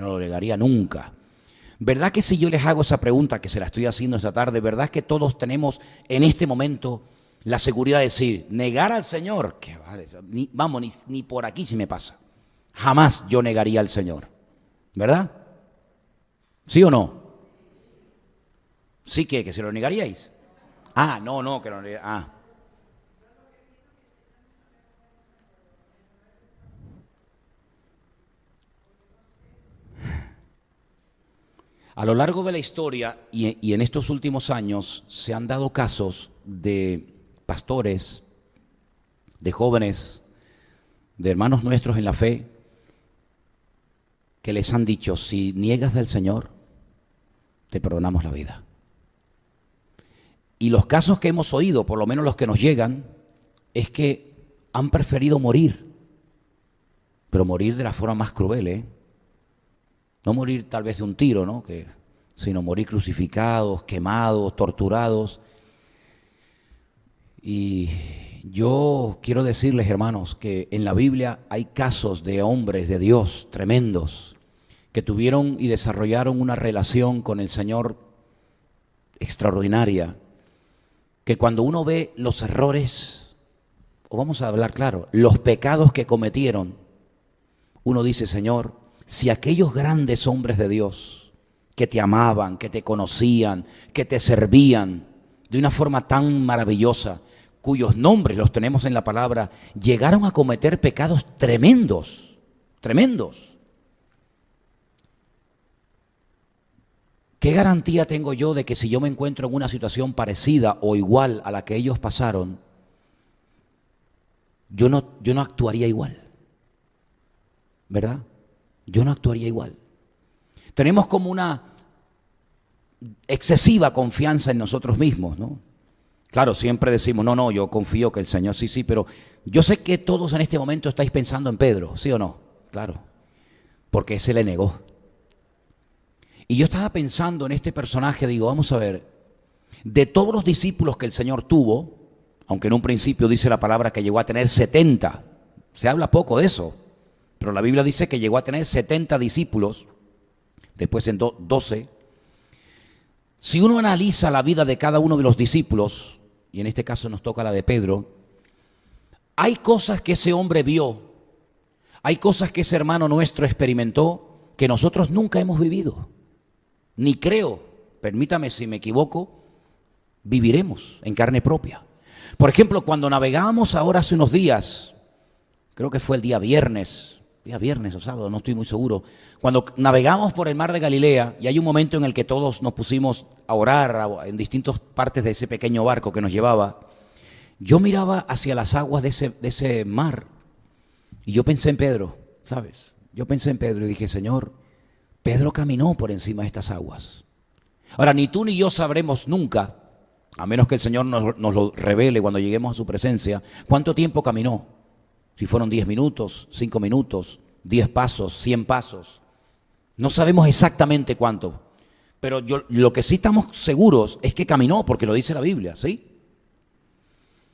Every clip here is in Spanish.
no lo negaría nunca. ¿Verdad que si yo les hago esa pregunta, que se la estoy haciendo esta tarde, verdad que todos tenemos en este momento la seguridad de decir, negar al Señor, que ni por aquí se me pasa. Jamás yo negaría al Señor, ¿verdad? ¿Sí o no? ¿Sí que se lo negaríais? Ah, no, que lo negaríais. Ah. A lo largo de la historia y en estos últimos años se han dado casos de pastores, de jóvenes, de hermanos nuestros en la fe, que les han dicho, si niegas al Señor, te perdonamos la vida. Y los casos que hemos oído, por lo menos los que nos llegan, es que han preferido morir, pero morir de la forma más cruel, ¿eh? No morir tal vez de un tiro, ¿no? Sino morir crucificados, quemados, torturados. Y yo quiero decirles, hermanos, que en la Biblia hay casos de hombres de Dios tremendos que tuvieron y desarrollaron una relación con el Señor extraordinaria, que cuando uno ve los errores, o vamos a hablar claro, los pecados que cometieron, uno dice, Señor, si aquellos grandes hombres de Dios que te amaban, que te conocían, que te servían de una forma tan maravillosa, cuyos nombres los tenemos en la palabra, llegaron a cometer pecados tremendos, tremendos. ¿Qué garantía tengo yo de que si yo me encuentro en una situación parecida o igual a la que ellos pasaron, yo no actuaría igual? ¿Verdad? Yo no actuaría igual. Tenemos como una excesiva confianza en nosotros mismos, ¿no? Claro, siempre decimos, no, yo confío que el Señor, sí, pero yo sé que todos en este momento estáis pensando en Pedro, ¿sí o no? Claro, porque ese le negó. Y yo estaba pensando en este personaje, digo, vamos a ver, de todos los discípulos que el Señor tuvo, aunque en un principio dice la palabra que llegó a tener 70, se habla poco de eso, pero la Biblia dice que llegó a tener 70 discípulos, después en 12. Si uno analiza la vida de cada uno de los discípulos, y en este caso nos toca la de Pedro, hay cosas que ese hombre vio, hay cosas que ese hermano nuestro experimentó que nosotros nunca hemos vivido, ni creo, permítame si me equivoco, viviremos en carne propia. Por ejemplo, cuando navegábamos ahora hace unos días, creo que fue el día viernes o sábado, no estoy muy seguro, cuando navegamos por el mar de Galilea, y hay un momento en el que todos nos pusimos a orar en distintas partes de ese pequeño barco que nos llevaba, yo miraba hacia las aguas de ese mar, y yo pensé en Pedro, ¿sabes? Yo pensé en Pedro y dije, Señor, Pedro caminó por encima de estas aguas. Ahora, ni tú ni yo sabremos nunca, a menos que el Señor nos lo revele cuando lleguemos a su presencia, cuánto tiempo caminó. Si fueron 10 minutos, 5 minutos, 10 pasos, 100 pasos. No sabemos exactamente cuánto. Pero lo que sí estamos seguros es que caminó, porque lo dice la Biblia, ¿sí?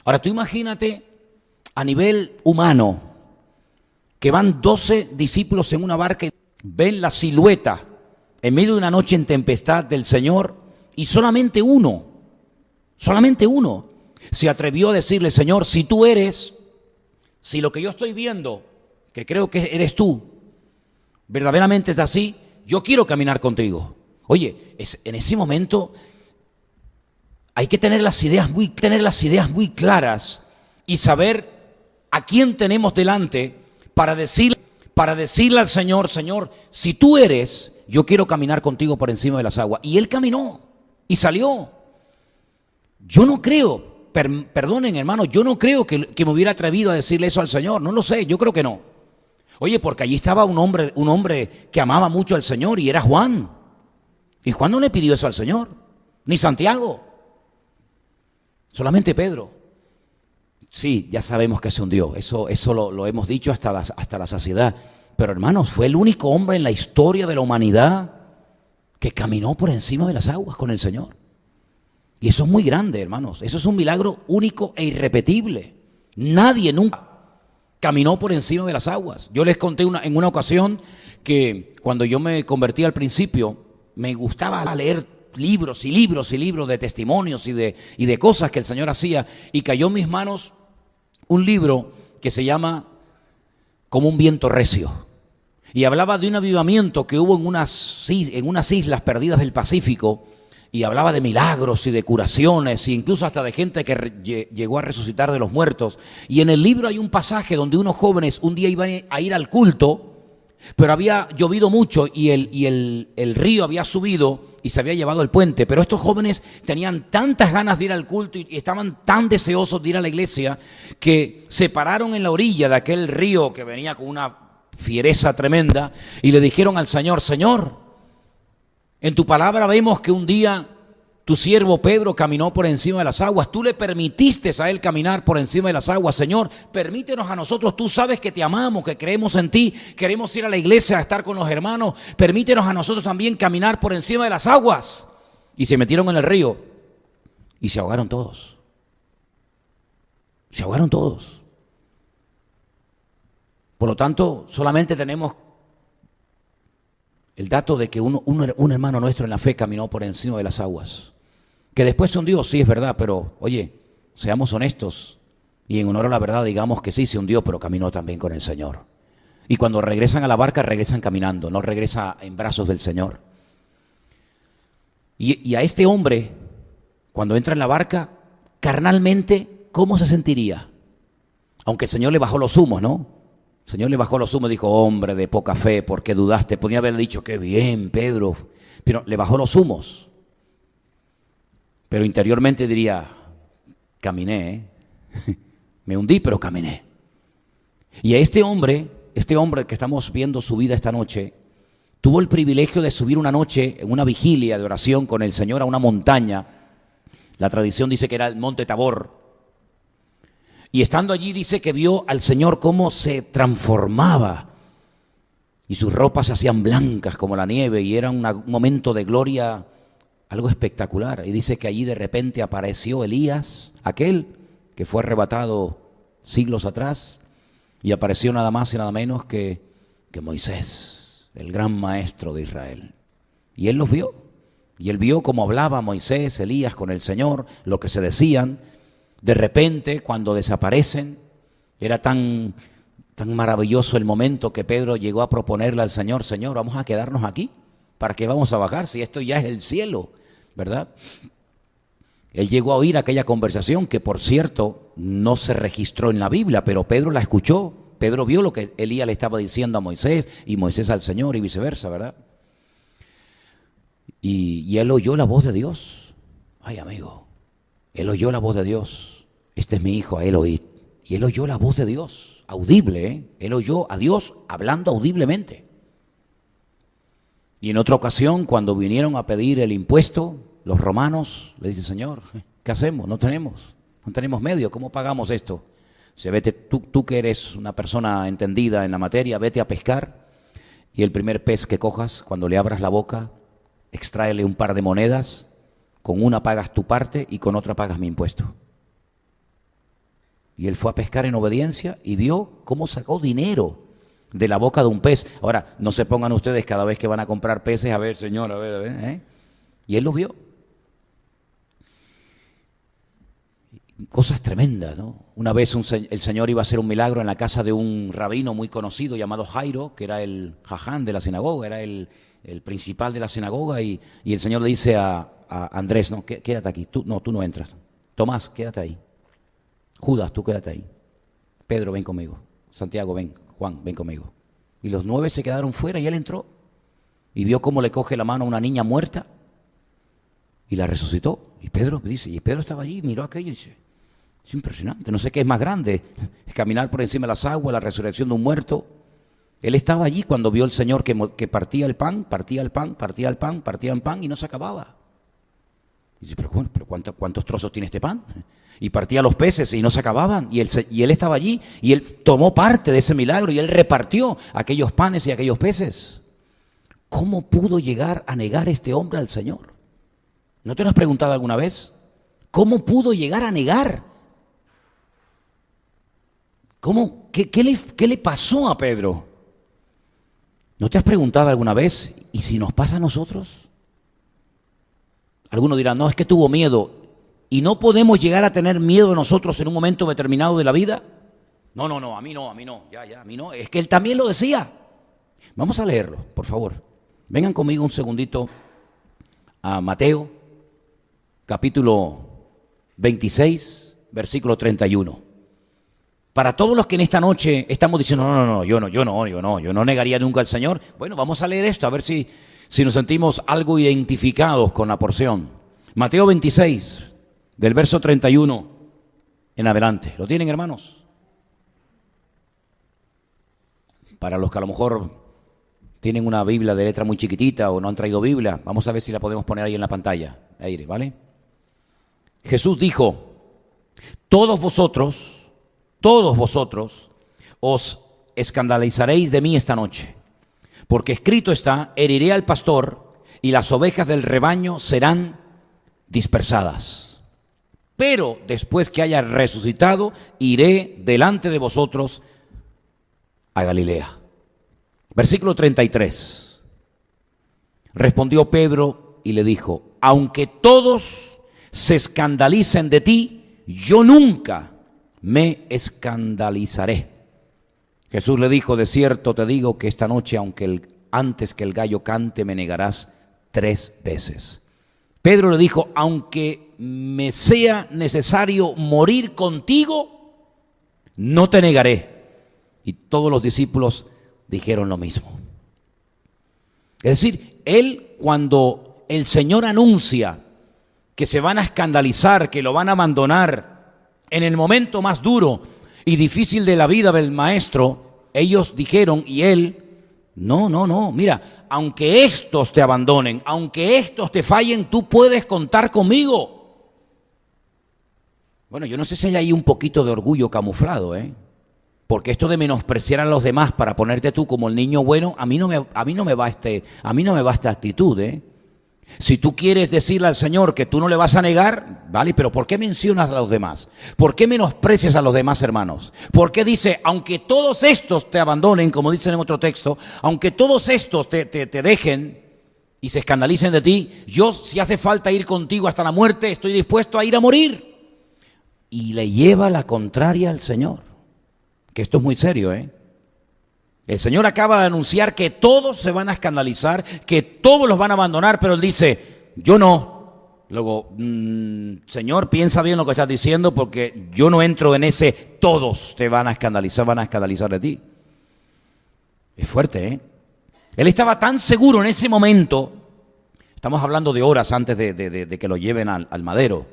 Ahora tú imagínate a nivel humano, que van 12 discípulos en una barca y ven la silueta en medio de una noche en tempestad del Señor y solamente uno se atrevió a decirle, Señor, si tú eres, si lo que yo estoy viendo, que creo que eres tú, verdaderamente es así, yo quiero caminar contigo. Oye, en ese momento hay que tener las ideas muy claras y saber a quién tenemos delante para decirle al Señor, Señor, si tú eres, yo quiero caminar contigo por encima de las aguas. Y él caminó y salió. Yo no creo, perdonen hermano, yo no creo que me hubiera atrevido a decirle eso al Señor, no lo sé, yo creo que no. Oye, porque allí estaba un hombre que amaba mucho al Señor y era Juan. Y Juan no le pidió eso al Señor, ni Santiago, solamente Pedro. Sí, ya sabemos que se hundió, eso lo hemos dicho hasta la saciedad. Pero hermanos, fue el único hombre en la historia de la humanidad que caminó por encima de las aguas con el Señor. Y eso es muy grande, hermanos. Eso es un milagro único e irrepetible. Nadie nunca Caminó por encima de las aguas. Yo les conté en una ocasión que cuando yo me convertí al principio, me gustaba leer libros y libros y libros de testimonios y de cosas que el Señor hacía, y cayó en mis manos un libro que se llama Como un viento recio, y hablaba de un avivamiento que hubo en unas islas perdidas del Pacífico, y hablaba de milagros y de curaciones, e incluso hasta de gente que llegó a resucitar de los muertos. Y en el libro hay un pasaje donde unos jóvenes un día iban a ir al culto, pero había llovido mucho y el río había subido y se había llevado el puente. Pero estos jóvenes tenían tantas ganas de ir al culto y estaban tan deseosos de ir a la iglesia, que se pararon en la orilla de aquel río que venía con una fiereza tremenda y le dijeron al Señor: Señor, en tu palabra vemos que un día tu siervo Pedro caminó por encima de las aguas. Tú le permitiste a él caminar por encima de las aguas. Señor, permítenos a nosotros. Tú sabes que te amamos, que creemos en ti, queremos ir a la iglesia a estar con los hermanos. Permítenos a nosotros también caminar por encima de las aguas. Y se metieron en el río y se ahogaron todos. Se ahogaron todos. Por lo tanto, solamente tenemos el dato de que un hermano nuestro en la fe caminó por encima de las aguas. Que después se hundió, sí, es verdad, pero oye, seamos honestos y en honor a la verdad digamos que sí, se hundió, pero caminó también con el Señor. Y cuando regresan a la barca, regresan caminando, no regresa en brazos del Señor. Y a este hombre, cuando entra en la barca, carnalmente, ¿cómo se sentiría? Aunque el Señor le bajó los humos, ¿no? El Señor le bajó los humos y dijo: hombre de poca fe, ¿por qué dudaste? Podía haber dicho: qué bien, Pedro. Pero le bajó los humos. Pero interiormente diría: caminé, me hundí, pero caminé. Y a este hombre que estamos viendo su vida esta noche, tuvo el privilegio de subir una noche en una vigilia de oración con el Señor a una montaña. La tradición dice que era el Monte Tabor. Y estando allí dice que vio al Señor cómo se transformaba y sus ropas se hacían blancas como la nieve, y era un momento de gloria, algo espectacular. Y dice que allí de repente apareció Elías, aquel que fue arrebatado siglos atrás, y apareció nada más y nada menos que Moisés, el gran maestro de Israel. Y él los vio, y él vio cómo hablaba Moisés, Elías con el Señor, lo que se decían. De repente, cuando desaparecen, era tan maravilloso el momento que Pedro llegó a proponerle al Señor: Señor, vamos a quedarnos aquí, ¿para qué vamos a bajar si esto ya es el cielo? ¿Verdad? Él llegó a oír aquella conversación que, por cierto, no se registró en la Biblia, pero Pedro la escuchó. Pedro vio lo que Elías le estaba diciendo a Moisés y Moisés al Señor y viceversa, ¿verdad? Y él oyó la voz de Dios. Ay, amigo, él oyó la voz de Dios. Este es mi hijo, a él oíd. Y él oyó la voz de Dios, audible, ¿eh? Él oyó a Dios hablando audiblemente. Y en otra ocasión, cuando vinieron a pedir el impuesto, los romanos le dicen: Señor, ¿qué hacemos? No tenemos medio, ¿cómo pagamos esto? Dice: vete, tú que eres una persona entendida en la materia, vete a pescar, y el primer pez que cojas, cuando le abras la boca, extráele un par de monedas. Con una pagas tu parte y con otra pagas mi impuesto. Y él fue a pescar en obediencia y vio cómo sacó dinero de la boca de un pez. Ahora, no se pongan ustedes cada vez que van a comprar peces: a ver, Señor, a ver, ¿eh? Y él lo vio. Cosas tremendas, ¿no? Una vez el Señor iba a hacer un milagro en la casa de un rabino muy conocido llamado Jairo, que era el jaján de la sinagoga, era el principal de la sinagoga, y el Señor le dice a Andrés: no, quédate aquí, tú no entras. Tomás, quédate ahí. Judas, tú quédate ahí. Pedro, ven conmigo. Santiago, ven. Juan, ven conmigo. Y los 9 se quedaron fuera y él entró. Y vio cómo le coge la mano a una niña muerta y la resucitó. Y Pedro estaba allí, miró aquello y dice: es impresionante, no sé qué es más grande, es caminar por encima de las aguas, la resurrección de un muerto. Él estaba allí cuando vio al Señor que partía el pan y no se acababa. Y dice: pero ¿cuántos trozos tiene este pan? Y partía los peces y no se acababan. Y él estaba allí y él tomó parte de ese milagro y él repartió aquellos panes y aquellos peces. ¿Cómo pudo llegar a negar este hombre al Señor? ¿No te lo has preguntado alguna vez? ¿Cómo pudo llegar a negar? ¿Cómo? ¿Qué le pasó a Pedro? ¿No te has preguntado alguna vez, ¿y si nos pasa a nosotros? Algunos dirán, no, es que tuvo miedo. ¿Y no podemos llegar a tener miedo nosotros en un momento determinado de la vida? No, a mí no, a mí no. Es que él también lo decía. Vamos a leerlo, por favor. Vengan conmigo un segundito a Mateo, capítulo 26, versículo 31. Para todos los que en esta noche estamos diciendo, yo no negaría nunca al Señor. Bueno, vamos a leer esto, a ver si nos sentimos algo identificados con la porción. Mateo 26, del verso 31 en adelante. ¿Lo tienen, hermanos? Para los que a lo mejor tienen una Biblia de letra muy chiquitita o no han traído Biblia, vamos a ver si la podemos poner ahí en la pantalla. Aire, ¿vale? Jesús dijo, todos vosotros os escandalizaréis de mí esta noche, porque escrito está, heriré al pastor y las ovejas del rebaño serán dispersadas. Pero después que haya resucitado, iré delante de vosotros a Galilea. Versículo 33. Respondió Pedro y le dijo, aunque todos se escandalicen de ti, yo nunca me escandalizaré. Jesús le dijo, de cierto te digo que esta noche, antes que el gallo cante, me negarás 3 veces. Pedro le dijo, aunque me sea necesario morir contigo, no te negaré. Y todos los discípulos dijeron lo mismo. Es decir, cuando el Señor anuncia que se van a escandalizar, que lo van a abandonar en el momento más duro y difícil de la vida del maestro, ellos dijeron, y él, no, mira, aunque estos te abandonen, aunque estos te fallen, tú puedes contar conmigo. Bueno, yo no sé si hay ahí un poquito de orgullo camuflado, porque esto de menospreciar a los demás para ponerte tú como el niño bueno, a mí no me va esta actitud, Si tú quieres decirle al Señor que tú no le vas a negar, vale, pero ¿por qué mencionas a los demás? ¿Por qué menosprecias a los demás hermanos? ¿Por qué dice, aunque todos estos te abandonen, como dicen en otro texto, aunque todos estos te dejen y se escandalicen de ti, yo, si hace falta ir contigo hasta la muerte, estoy dispuesto a ir a morir? Y le lleva la contraria al Señor, que esto es muy serio, El Señor acaba de anunciar que todos se van a escandalizar, que todos los van a abandonar, pero Él dice, yo no. Luego, Señor, piensa bien lo que estás diciendo, porque yo no entro en ese todos te van a escandalizar de ti. Es fuerte, Él estaba tan seguro en ese momento, estamos hablando de horas antes de que lo lleven al madero,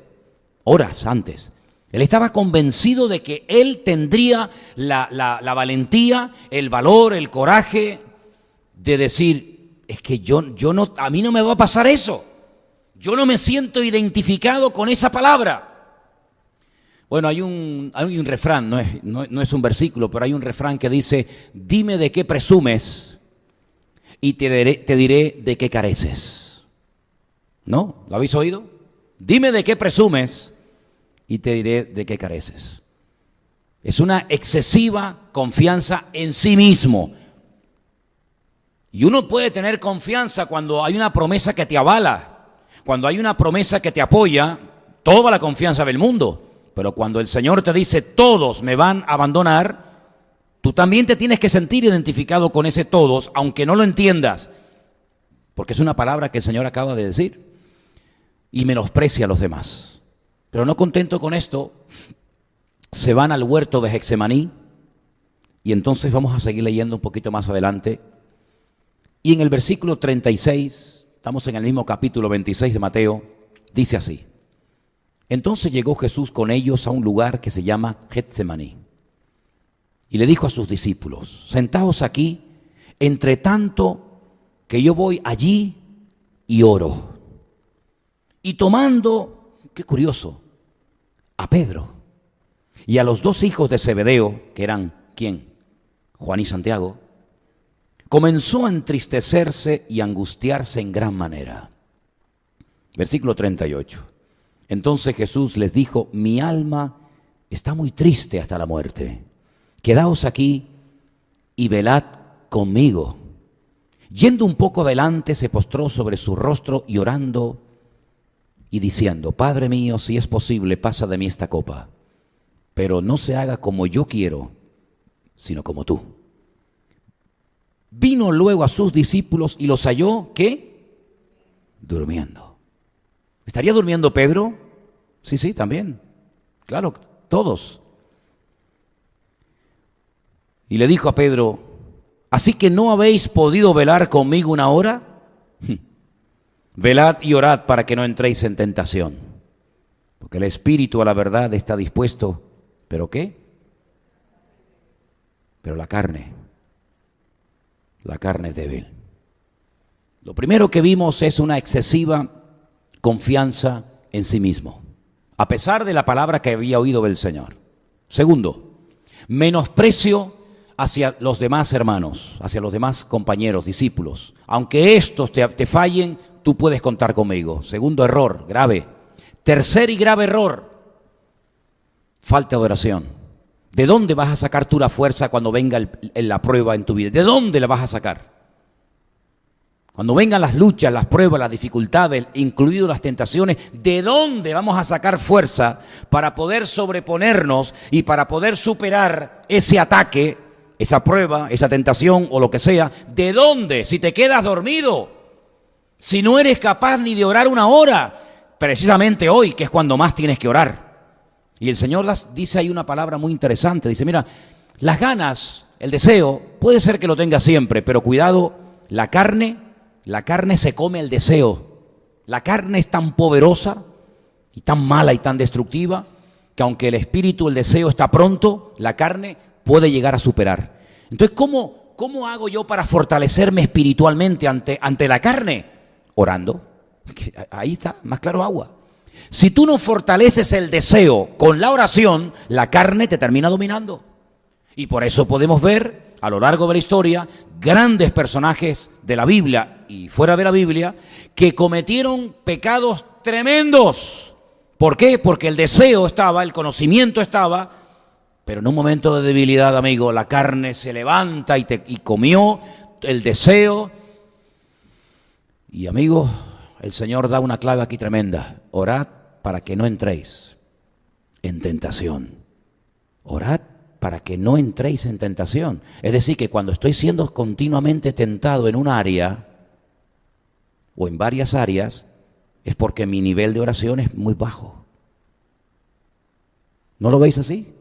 horas antes. Él estaba convencido de que él tendría la valentía, el valor, el coraje de decir, es que a mí no me va a pasar eso. Yo no me siento identificado con esa palabra. Bueno, hay un refrán, no es un versículo, pero hay un refrán que dice, dime de qué presumes y te diré de qué careces. ¿No? ¿Lo habéis oído? Dime de qué presumes y te diré de qué careces. Es una excesiva confianza en sí mismo. Y uno puede tener confianza cuando hay una promesa que te avala, cuando hay una promesa que te apoya, toda la confianza del mundo. Pero cuando el Señor te dice, todos me van a abandonar, tú también te tienes que sentir identificado con ese todos, aunque no lo entiendas, porque es una palabra que el Señor acaba de decir y menosprecia a los demás. Pero no contento con esto, se van al huerto de Getsemaní, y entonces vamos a seguir leyendo un poquito más adelante. Y en el versículo 36, estamos en el mismo capítulo 26 de Mateo, dice así: entonces llegó Jesús con ellos a un lugar que se llama Getsemaní, y le dijo a sus discípulos, sentaos aquí, entre tanto que yo voy allí y oro. Y tomando, qué curioso, a Pedro y a los 2 hijos de Zebedeo, que eran, ¿quién? Juan y Santiago, comenzó a entristecerse y angustiarse en gran manera. Versículo 38. Entonces Jesús les dijo, mi alma está muy triste hasta la muerte. quedaos aquí y velad conmigo. Yendo un poco adelante, se postró sobre su rostro y orando y diciendo: Padre mío, si es posible, pasa de mí esta copa, pero no se haga como yo quiero, sino como tú. Vino luego a sus discípulos y los halló, ¿qué? Durmiendo. ¿Estaría durmiendo Pedro? Sí, también. Claro, todos. Y le dijo a Pedro: ¿así que no habéis podido velar conmigo una hora? Velad y orad para que no entréis en tentación. Porque el espíritu a la verdad está dispuesto, ¿pero qué? Pero la carne es débil. Lo primero que vimos es una excesiva confianza en sí mismo, a pesar de la palabra que había oído del Señor. Segundo, menosprecio hacia los demás hermanos, hacia los demás compañeros, discípulos. Aunque estos te fallen, tú puedes contar conmigo. Segundo error, grave. Tercer y grave error, falta de oración. ¿De dónde vas a sacar tú la fuerza cuando venga la prueba en tu vida? ¿De dónde la vas a sacar? Cuando vengan las luchas, las pruebas, las dificultades, incluidas las tentaciones, ¿de dónde vamos a sacar fuerza para poder sobreponernos y para poder superar ese ataque, esa prueba, esa tentación o lo que sea? ¿De dónde? Si te quedas dormido, si no eres capaz ni de orar una hora, precisamente hoy, que es cuando más tienes que orar. Y el Señor dice ahí una palabra muy interesante. Dice: mira, las ganas, el deseo, puede ser que lo tengas siempre, pero cuidado, la carne se come el deseo. La carne es tan poderosa y tan mala y tan destructiva que aunque el espíritu, el deseo está pronto, la carne puede llegar a superar. Entonces, ¿cómo hago yo para fortalecerme espiritualmente ante la carne? Orando. Ahí está, más claro agua. Si tú no fortaleces el deseo con la oración, la carne te termina dominando. Y por eso podemos ver a lo largo de la historia grandes personajes de la Biblia y fuera de la Biblia que cometieron pecados tremendos. ¿Por qué? Porque el deseo estaba, el conocimiento estaba, pero en un momento de debilidad, amigo, la carne se levanta y comió el deseo. Y amigo, el Señor da una clave aquí tremenda: orad para que no entréis en tentación. Orad para que no entréis en tentación. Es decir, que cuando estoy siendo continuamente tentado en un área o en varias áreas, es porque mi nivel de oración es muy bajo. ¿No lo veis así?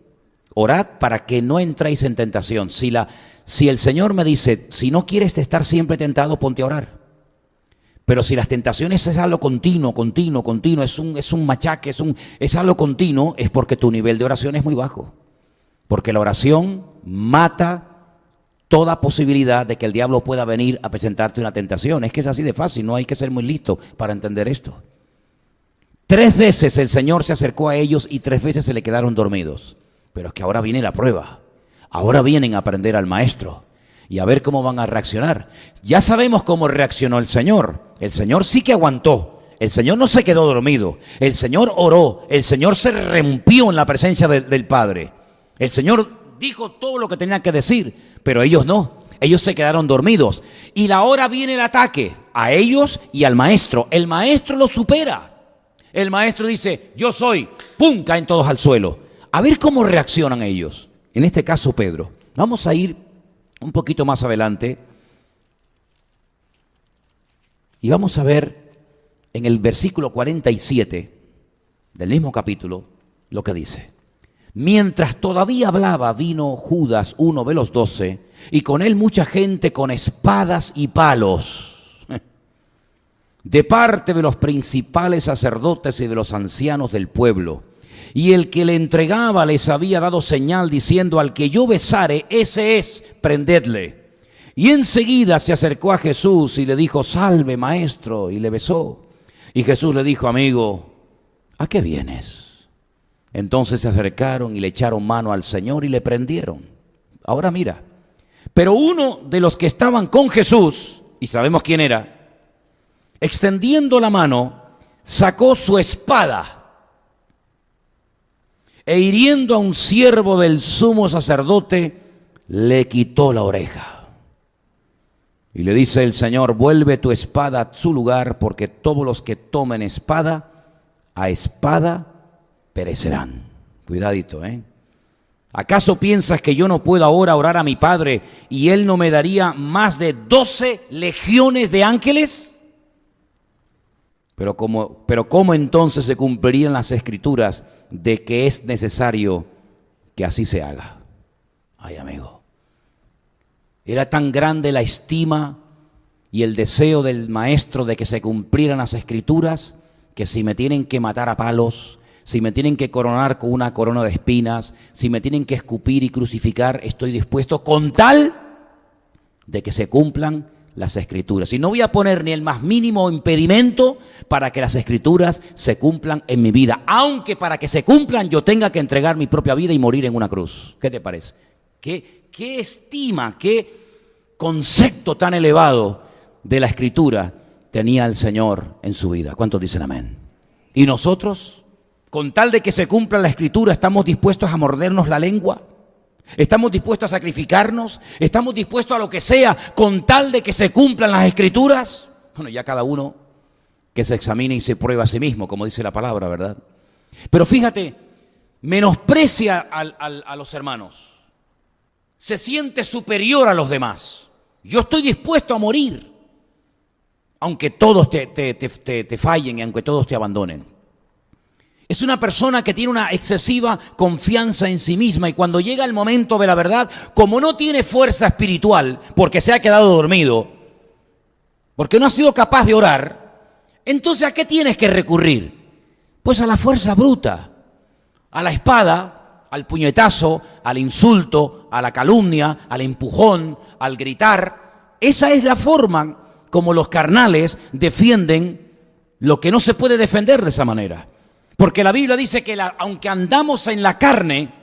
Orad para que no entréis en tentación. Si el Señor me dice: si no quieres estar siempre tentado, ponte a orar. Pero si las tentaciones es algo continuo, es un machaque, es algo continuo, es porque tu nivel de oración es muy bajo. Porque la oración mata toda posibilidad de que el diablo pueda venir a presentarte una tentación. Es que es así de fácil, no hay que ser muy listo para entender esto. 3 veces el Señor se acercó a ellos y 3 veces se le quedaron dormidos. Pero es que ahora viene la prueba. Ahora vienen a aprender al maestro y a ver cómo van a reaccionar. Ya sabemos cómo reaccionó el Señor. El Señor sí que aguantó. El Señor no se quedó dormido. El Señor oró. El Señor se rompió en la presencia del Padre. El Señor dijo todo lo que tenía que decir, pero ellos no. Ellos se quedaron dormidos. Y ahora viene el ataque a ellos y al maestro. El maestro lo supera. El maestro dice: yo soy. ¡Pum! Caen todos al suelo. A ver cómo reaccionan ellos. En este caso, Pedro. Vamos a ir un poquito más adelante y vamos a ver en el versículo 47 del mismo capítulo lo que dice: mientras todavía hablaba, vino Judas, uno de los 12, y con él mucha gente con espadas y palos, de parte de los principales sacerdotes y de los ancianos del pueblo. Y el que le entregaba les había dado señal diciendo: al que yo besare, ese es, prendedle. Y enseguida se acercó a Jesús y le dijo: salve, maestro, y le besó. Y Jesús le dijo: amigo, ¿a qué vienes? Entonces se acercaron y le echaron mano al Señor y le prendieron. Ahora mira, pero uno de los que estaban con Jesús, y sabemos quién era, extendiendo la mano, sacó su espada e hiriendo a un siervo del sumo sacerdote, le quitó la oreja. Y le dice el Señor: vuelve tu espada a su lugar, porque todos los que tomen espada, a espada perecerán. Cuidadito, ¿eh? ¿Acaso piensas que yo no puedo ahora orar a mi Padre y Él no me daría más de 12 legiones de ángeles? Pero ¿cómo entonces se cumplirían las Escrituras de que es necesario que así se haga? Ay, amigo. Era tan grande la estima y el deseo del maestro de que se cumplieran las Escrituras, que si me tienen que matar a palos, si me tienen que coronar con una corona de espinas, si me tienen que escupir y crucificar, estoy dispuesto con tal de que se cumplan las Escrituras. Y no voy a poner ni el más mínimo impedimento para que las Escrituras se cumplan en mi vida, aunque para que se cumplan yo tenga que entregar mi propia vida y morir en una cruz. ¿Qué te parece? ¿Qué estima, qué concepto tan elevado de la Escritura tenía el Señor en su vida? ¿Cuántos dicen amén? ¿Y nosotros? Con tal de que se cumpla la Escritura, ¿estamos dispuestos a mordernos la lengua? ¿Estamos dispuestos a sacrificarnos? ¿Estamos dispuestos a lo que sea con tal de que se cumplan las Escrituras? Bueno, ya cada uno que se examine y se pruebe a sí mismo, como dice la palabra, ¿verdad? Pero fíjate, menosprecia a los hermanos. Se siente superior a los demás. Yo estoy dispuesto a morir, aunque todos te fallen y aunque todos te abandonen. Es una persona que tiene una excesiva confianza en sí misma y cuando llega el momento de la verdad, como no tiene fuerza espiritual, porque se ha quedado dormido, porque no ha sido capaz de orar, entonces ¿a qué tienes que recurrir? Pues a la fuerza bruta, a la espada, al puñetazo, al insulto, a la calumnia, al empujón, al gritar. Esa es la forma como los carnales defienden lo que no se puede defender de esa manera. Porque la Biblia dice que aunque andamos en la carne,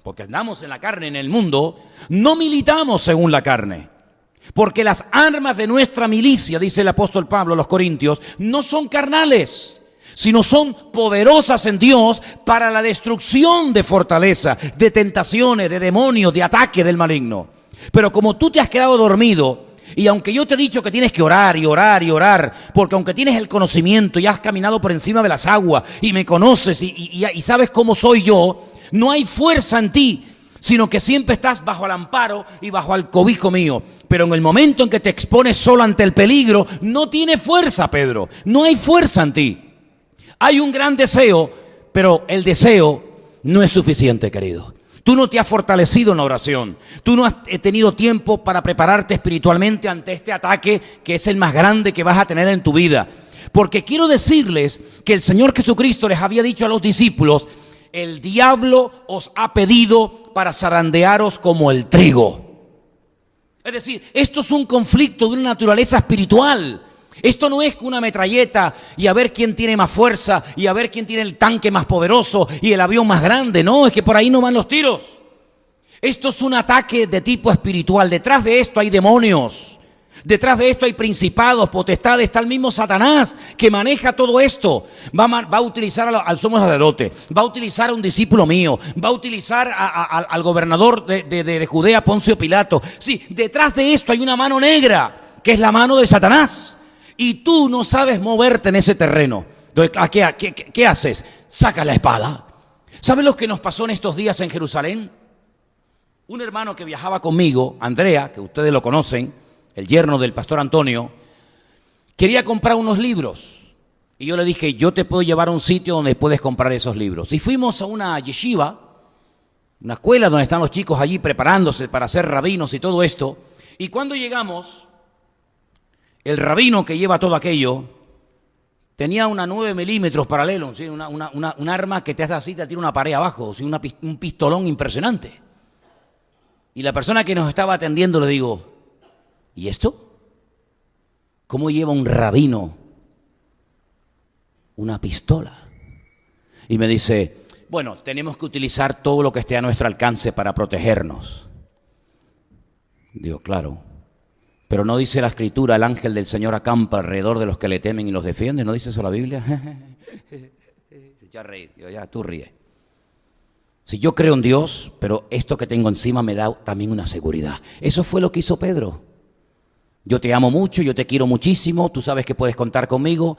porque andamos en la carne en el mundo, no militamos según la carne. Porque las armas de nuestra milicia, dice el apóstol Pablo a los Corintios, no son carnales, sino son poderosas en Dios para la destrucción de fortaleza, de tentaciones, de demonios, de ataque del maligno. Pero como tú te has quedado dormido, y aunque yo te he dicho que tienes que orar y orar y orar, porque aunque tienes el conocimiento y has caminado por encima de las aguas y me conoces y sabes cómo soy yo, no hay fuerza en ti, sino que siempre estás bajo el amparo y bajo el cobijo mío. Pero en el momento en que te expones solo ante el peligro, no tiene fuerza, Pedro, no hay fuerza en ti. Hay un gran deseo, pero el deseo no es suficiente, querido. Tú no te has fortalecido en la oración. Tú no has tenido tiempo para prepararte espiritualmente ante este ataque que es el más grande que vas a tener en tu vida. Porque quiero decirles que el Señor Jesucristo les había dicho a los discípulos: el diablo os ha pedido para zarandearos como el trigo. Es decir, esto es un conflicto de una naturaleza espiritual. Esto no es una metralleta y a ver quién tiene más fuerza y a ver quién tiene el tanque más poderoso y el avión más grande. No, es que por ahí no van los tiros. Esto es un ataque de tipo espiritual. Detrás de esto hay demonios. Detrás de esto hay principados, potestades. Está el mismo Satanás que maneja todo esto. Va a utilizar al sumo sacerdote, va a utilizar a un discípulo mío, va a utilizar al gobernador de Judea, Poncio Pilato. Sí, detrás de esto hay una mano negra, que es la mano de Satanás. Y tú no sabes moverte en ese terreno. Entonces, ¿qué haces? Sacas la espada. ¿Saben lo que nos pasó en estos días en Jerusalén? Un hermano que viajaba conmigo, Andrea, que ustedes lo conocen, el yerno del pastor Antonio, quería comprar unos libros. Y yo le dije: yo te puedo llevar a un sitio donde puedes comprar esos libros. Y fuimos a una yeshiva, una escuela donde están los chicos allí preparándose para ser rabinos y todo esto. Y cuando llegamos, el rabino que lleva todo aquello tenía una 9 milímetros paralelo, ¿sí? un arma que te hace así, te tira una pared abajo, ¿sí? Un pistolón impresionante. Y la persona que nos estaba atendiendo le digo: ¿y esto? ¿Cómo lleva un rabino una pistola? Y me dice: bueno, tenemos que utilizar todo lo que esté a nuestro alcance para protegernos. Digo: claro. Pero no dice la Escritura: el ángel del Señor acampa alrededor de los que le temen y los defiende. ¿No dice eso la Biblia? Se echa a reír. Digo: ya, tú ríes. Si yo creo en Dios, pero esto que tengo encima me da también una seguridad. Eso fue lo que hizo Pedro. Yo te amo mucho, yo te quiero muchísimo, tú sabes que puedes contar conmigo,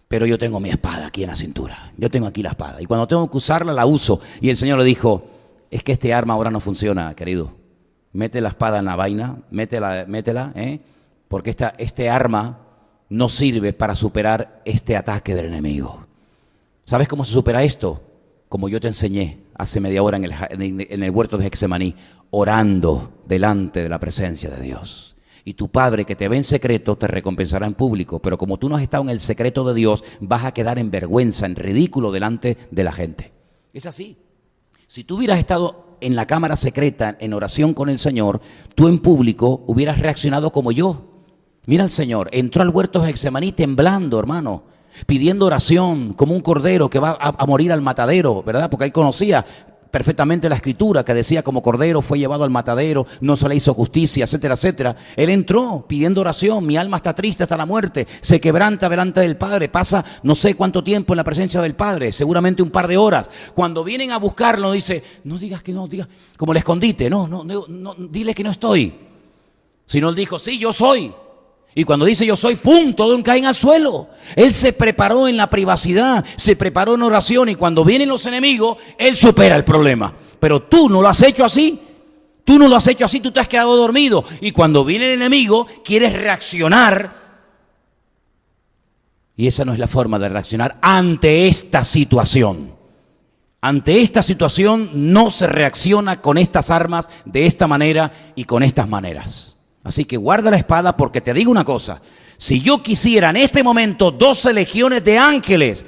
pero yo tengo mi espada aquí en la cintura. Yo tengo aquí la espada. Y cuando tengo que usarla, la uso. Y el Señor le dijo, es que este arma ahora no funciona, querido. Mete la espada en la vaina, métela, porque este arma no sirve para superar este ataque del enemigo. ¿Sabes cómo se supera esto? Como yo te enseñé hace media hora en el huerto de Getsemaní, orando delante de la presencia de Dios. Y tu Padre que te ve en secreto te recompensará en público, pero como tú no has estado en el secreto de Dios, vas a quedar en vergüenza, en ridículo delante de la gente. Es así. Si tú hubieras estado en la cámara secreta, en oración con el Señor, tú en público hubieras reaccionado como yo. Mira al Señor, entró al huerto de Getsemaní temblando, hermano, pidiendo oración, como un cordero que va a morir al matadero, ¿verdad? Porque él conocía perfectamente la escritura que decía como cordero fue llevado al matadero, no se le hizo justicia, etcétera, etcétera. Él entró pidiendo oración, mi alma está triste hasta la muerte, se quebranta delante del Padre, pasa no sé cuánto tiempo en la presencia del Padre, seguramente un par de horas. Cuando vienen a buscarlo dice, no digas que no, digas, como el escondite, no, dile que no estoy. Sino él dijo, sí, yo soy. Y cuando dice yo soy, ¡pum!, todos caen al suelo. Él se preparó en la privacidad, se preparó en oración y cuando vienen los enemigos, él supera el problema. Pero tú no lo has hecho así, tú te has quedado dormido. Y cuando viene el enemigo, quieres reaccionar. Y esa no es la forma de reaccionar ante esta situación. Ante esta situación no se reacciona con estas armas de esta manera y con estas maneras. Así que guarda la espada porque te digo una cosa, si yo quisiera en este momento 12 legiones de ángeles,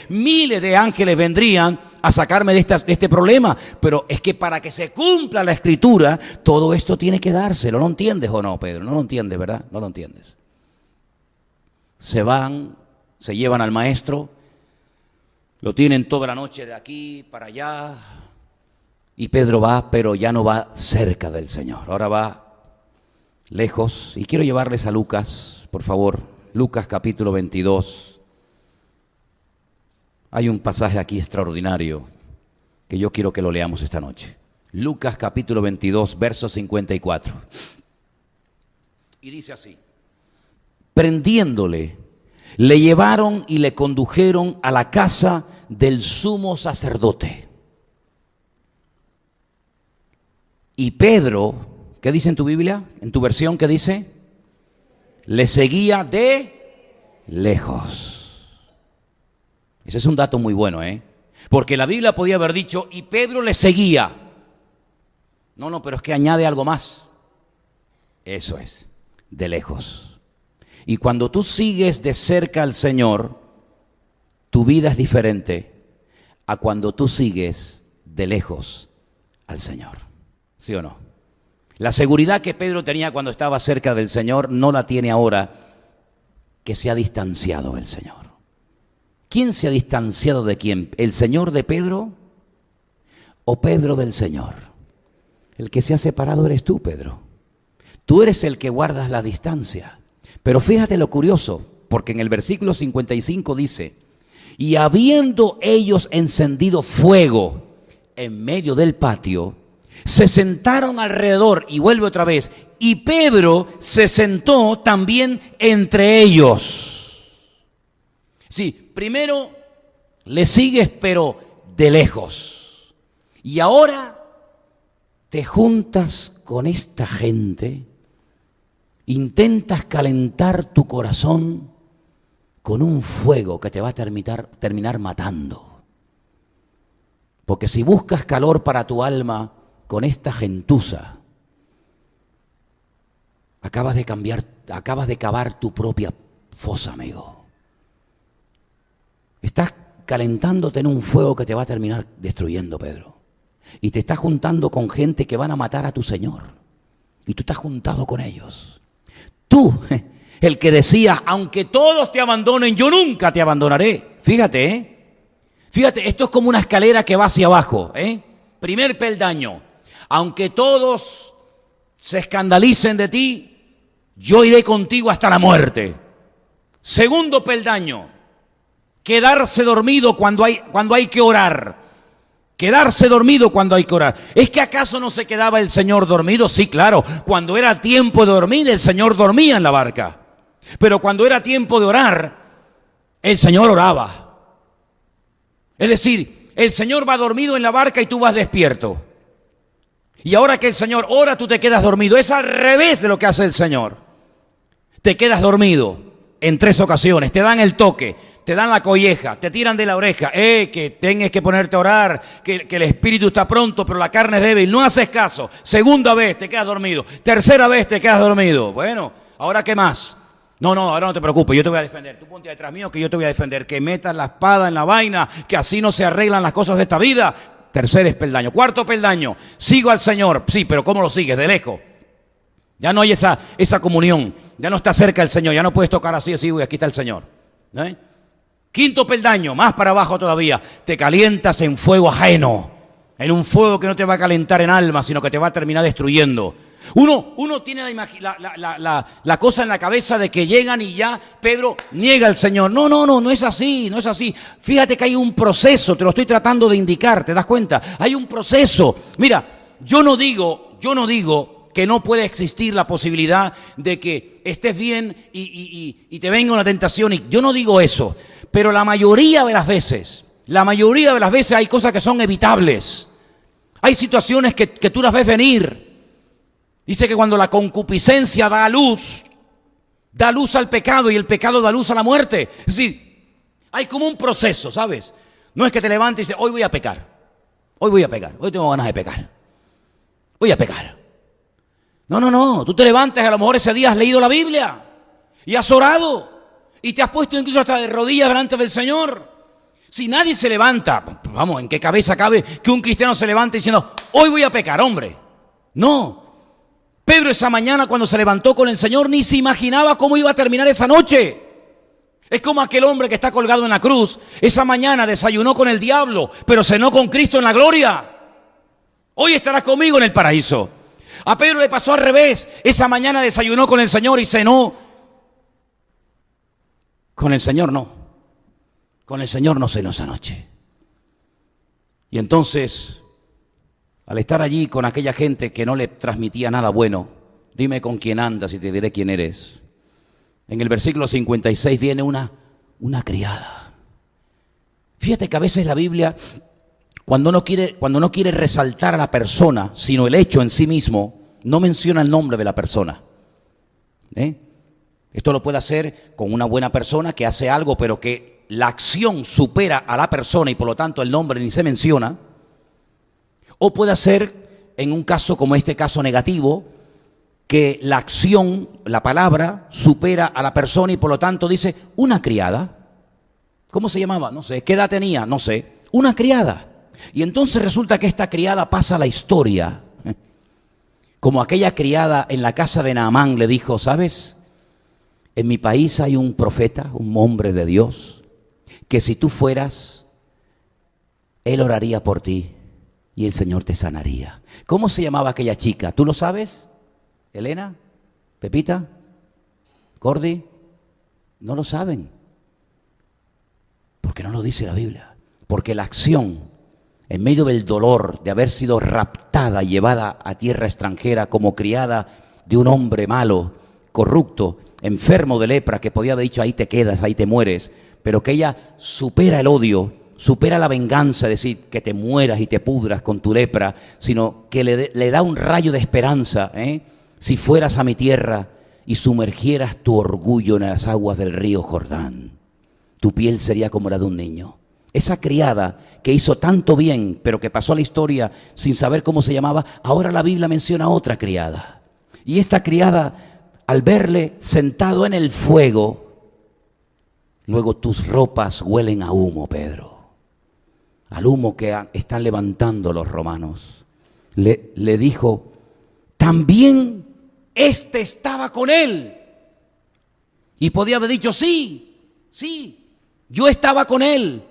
miles de ángeles vendrían a sacarme de este problema, pero es que para que se cumpla la escritura, todo esto tiene que dárselo, ¿no entiendes o no, Pedro? No lo entiendes, ¿verdad? No lo entiendes. Se van, se llevan al maestro, lo tienen toda la noche de aquí para allá. Y Pedro va, pero ya no va cerca del Señor, ahora va lejos. Y quiero llevarles a Lucas, por favor, Lucas capítulo 22. Hay un pasaje aquí extraordinario que yo quiero que lo leamos esta noche. Lucas capítulo 22, verso 54. Y dice así, prendiéndole, le llevaron y le condujeron a la casa del sumo sacerdote. Y Pedro, ¿qué dice en tu Biblia? En tu versión, ¿qué dice? Le seguía de lejos. Ese es un dato muy bueno, porque la Biblia podía haber dicho, y Pedro le seguía. No, pero es que añade algo más. Eso es, de lejos. Y cuando tú sigues de cerca al Señor, tu vida es diferente a cuando tú sigues de lejos al Señor. ¿Sí o no? La seguridad que Pedro tenía cuando estaba cerca del Señor no la tiene ahora que se ha distanciado del Señor. ¿Quién se ha distanciado de quién? ¿El Señor de Pedro o Pedro del Señor? El que se ha separado eres tú, Pedro. Tú eres el que guardas la distancia. Pero fíjate lo curioso, porque en el versículo 55 dice, y habiendo ellos encendido fuego en medio del patio, se sentaron alrededor, y vuelve otra vez, y Pedro se sentó también entre ellos. Sí, primero le sigues pero de lejos, y ahora te juntas con esta gente, intentas calentar tu corazón con un fuego que te va a terminar matando. Porque si buscas calor para tu alma con esta gentuza, acabas de cavar tu propia fosa, amigo. Estás calentándote en un fuego que te va a terminar destruyendo, Pedro. Y te estás juntando con gente que van a matar a tu Señor. Y tú estás juntado con ellos. Tú, el que decía, aunque todos te abandonen, yo nunca te abandonaré. Fíjate, Fíjate, esto es como una escalera que va hacia abajo, Primer peldaño. Aunque todos se escandalicen de ti, yo iré contigo hasta la muerte. Segundo peldaño. Quedarse dormido cuando hay que orar. Quedarse dormido cuando hay que orar. ¿Es que acaso no se quedaba el Señor dormido? Sí, claro. Cuando era tiempo de dormir, el Señor dormía en la barca. Pero cuando era tiempo de orar, el Señor oraba. Es decir, el Señor va dormido en la barca y tú vas despierto. Y ahora que el Señor ora, tú te quedas dormido. Es al revés de lo que hace el Señor. Te quedas dormido en 3 ocasiones. Te dan el toque, te dan la colleja, te tiran de la oreja. Que tienes que ponerte a orar, que el espíritu está pronto, pero la carne es débil. No haces caso. Segunda vez te quedas dormido. Tercera vez te quedas dormido. Bueno, ¿ahora qué más? No, ahora no te preocupes, yo te voy a defender. Tú ponte detrás mío que yo te voy a defender. Que metas la espada en la vaina, que así no se arreglan las cosas de esta vida. Tercer peldaño. Cuarto peldaño. Sigo al Señor. Sí, pero ¿cómo lo sigues? De lejos. Ya no hay esa comunión. Ya no está cerca el Señor. Ya no puedes tocar así, y aquí está el Señor. Quinto peldaño. Más para abajo todavía. Te calientas en fuego ajeno. En un fuego que no te va a calentar en alma, sino que te va a terminar destruyendo. Uno tiene la cosa en la cabeza de que llegan y ya Pedro niega al Señor. No es así, no es así. Fíjate que hay un proceso, te lo estoy tratando de indicar, ¿te das cuenta? Hay un proceso. Mira, yo no digo que no puede existir la posibilidad de que estés bien y te venga una tentación. Y yo no digo eso, pero la mayoría de las veces hay cosas que son evitables. Hay situaciones que tú las ves venir. Dice que cuando la concupiscencia da luz al pecado y el pecado da luz a la muerte. Es decir, hay como un proceso, ¿sabes? No es que te levantes y dices, hoy voy a pecar, hoy tengo ganas de pecar, voy a pecar. No, tú te levantas y a lo mejor ese día has leído la Biblia y has orado y te has puesto incluso hasta de rodillas delante del Señor. Si nadie se levanta, vamos, ¿en qué cabeza cabe que un cristiano se levante diciendo, hoy voy a pecar, hombre? No. Pedro esa mañana cuando se levantó con el Señor ni se imaginaba cómo iba a terminar esa noche. Es como aquel hombre que está colgado en la cruz. Esa mañana desayunó con el diablo, pero cenó con Cristo en la gloria. Hoy estarás conmigo en el paraíso. A Pedro le pasó al revés. Esa mañana desayunó con el Señor y cenó. Con el Señor no. Con el Señor no cenó esa noche. Y entonces, al estar allí con aquella gente que no le transmitía nada bueno, dime con quién andas y te diré quién eres. En el versículo 56 viene una criada. Fíjate que a veces la Biblia, cuando no quiere resaltar a la persona, sino el hecho en sí mismo, no menciona el nombre de la persona. Esto lo puede hacer con una buena persona que hace algo, pero que la acción supera a la persona y por lo tanto el nombre ni se menciona. O puede ser, en un caso como este caso negativo, que la acción, la palabra, supera a la persona y por lo tanto dice una criada. ¿Cómo se llamaba? No sé. ¿Qué edad tenía? No sé. Una criada. Y entonces resulta que esta criada pasa a la historia. Como aquella criada en la casa de Naamán le dijo, ¿sabes? En mi país hay un profeta, un hombre de Dios, que si tú fueras, él oraría por ti. Y el Señor te sanaría. ¿Cómo se llamaba aquella chica? ¿Tú lo sabes? ¿Elena? ¿Pepita? ¿Cordy? No lo saben. Porque no lo dice la Biblia. Porque la acción, en medio del dolor de haber sido raptada y llevada a tierra extranjera como criada de un hombre malo, corrupto, enfermo de lepra, que podía haber dicho ahí te quedas, ahí te mueres, pero que ella supera el odio, supera la venganza, es decir, que te mueras y te pudras con tu lepra, sino que le da un rayo de esperanza. Si fueras a mi tierra y sumergieras tu orgullo en las aguas del río Jordán, tu piel sería como la de un niño. Esa criada que hizo tanto bien, pero que pasó a la historia sin saber cómo se llamaba, ahora la Biblia menciona a otra criada. Y esta criada, al verle sentado en el fuego, luego tus ropas huelen a humo, Pedro. Al humo que están levantando los romanos. Le dijo, también este estaba con él. Y podía haber dicho, sí, yo estaba con él.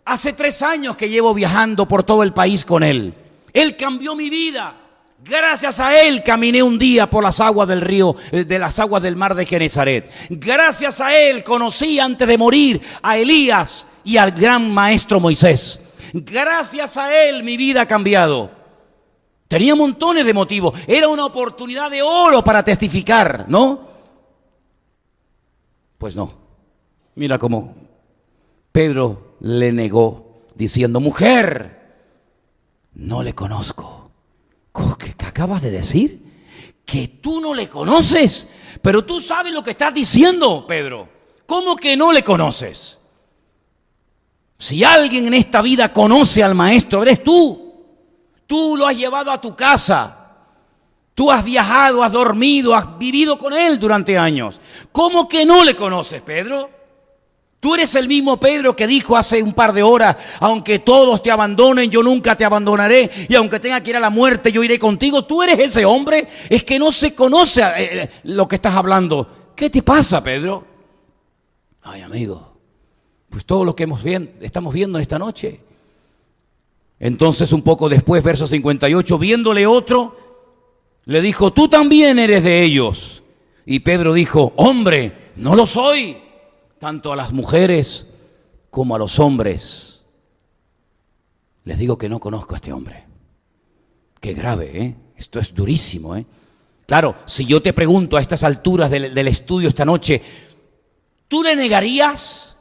Hace 3 años que llevo viajando por todo el país con él. Él cambió mi vida. Gracias a él caminé un día por las aguas del río, de las aguas del mar de Genesaret. Gracias a él conocí antes de morir a Elías y al gran maestro Moisés. Gracias a él mi vida ha cambiado. Tenía montones de motivos. Era una oportunidad de oro para testificar, ¿no? Pues no. Mira cómo Pedro le negó diciendo, mujer, no le conozco. ¿Qué acabas de decir? ¿Que tú no le conoces? Pero tú sabes lo que estás diciendo, Pedro. ¿Cómo que no le conoces? Si alguien en esta vida conoce al maestro, eres tú. Tú lo has llevado a tu casa. Tú has viajado, has dormido, has vivido con él durante años. ¿Cómo que no le conoces, Pedro? Tú eres el mismo Pedro que dijo hace un par de horas, aunque todos te abandonen, yo nunca te abandonaré, y aunque tenga que ir a la muerte, yo iré contigo. Tú eres ese hombre. Es que no se conoce lo que estás hablando. ¿Qué te pasa, Pedro? Ay, amigo, pues todo lo que estamos viendo esta noche. Entonces, un poco después, verso 58, viéndole otro, le dijo, tú también eres de ellos. Y Pedro dijo, hombre, no lo soy, tanto a las mujeres como a los hombres. Les digo que no conozco a este hombre. Qué grave, ¿eh? Esto es durísimo, ¿eh? Claro, si yo te pregunto a estas alturas del estudio esta noche, ¿tú le negarías?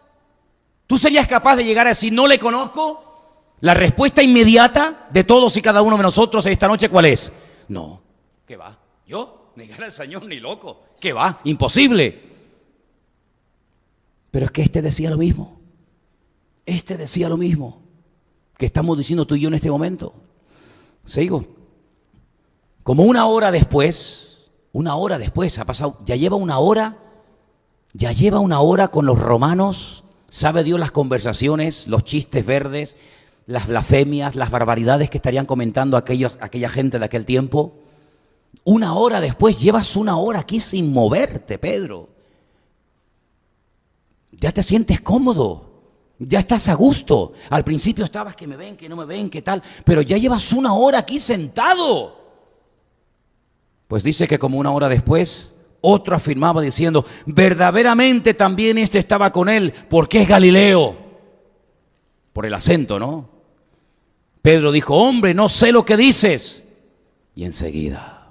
¿Tú serías capaz de llegar a decir, no le conozco? La respuesta inmediata de todos y cada uno de nosotros esta noche, ¿cuál es? No, ¿qué va? ¿Yo? Negar al Señor ni loco. ¿Qué va? Imposible. Pero es que este decía lo mismo. Este decía lo mismo que estamos diciendo tú y yo en este momento. Sigo. Como una hora después ha pasado, ya lleva una hora con los romanos, sabe Dios las conversaciones, los chistes verdes, las blasfemias, las barbaridades que estarían comentando aquella gente de aquel tiempo. Una hora después, llevas una hora aquí sin moverte, Pedro. Ya te sientes cómodo, ya estás a gusto. Al principio estabas que me ven, que no me ven, que tal, pero ya llevas una hora aquí sentado. Pues dice que como una hora después, otro afirmaba diciendo, verdaderamente también este estaba con él, porque es Galileo. Por el acento, ¿no? Pedro dijo, hombre, no sé lo que dices. Y enseguida,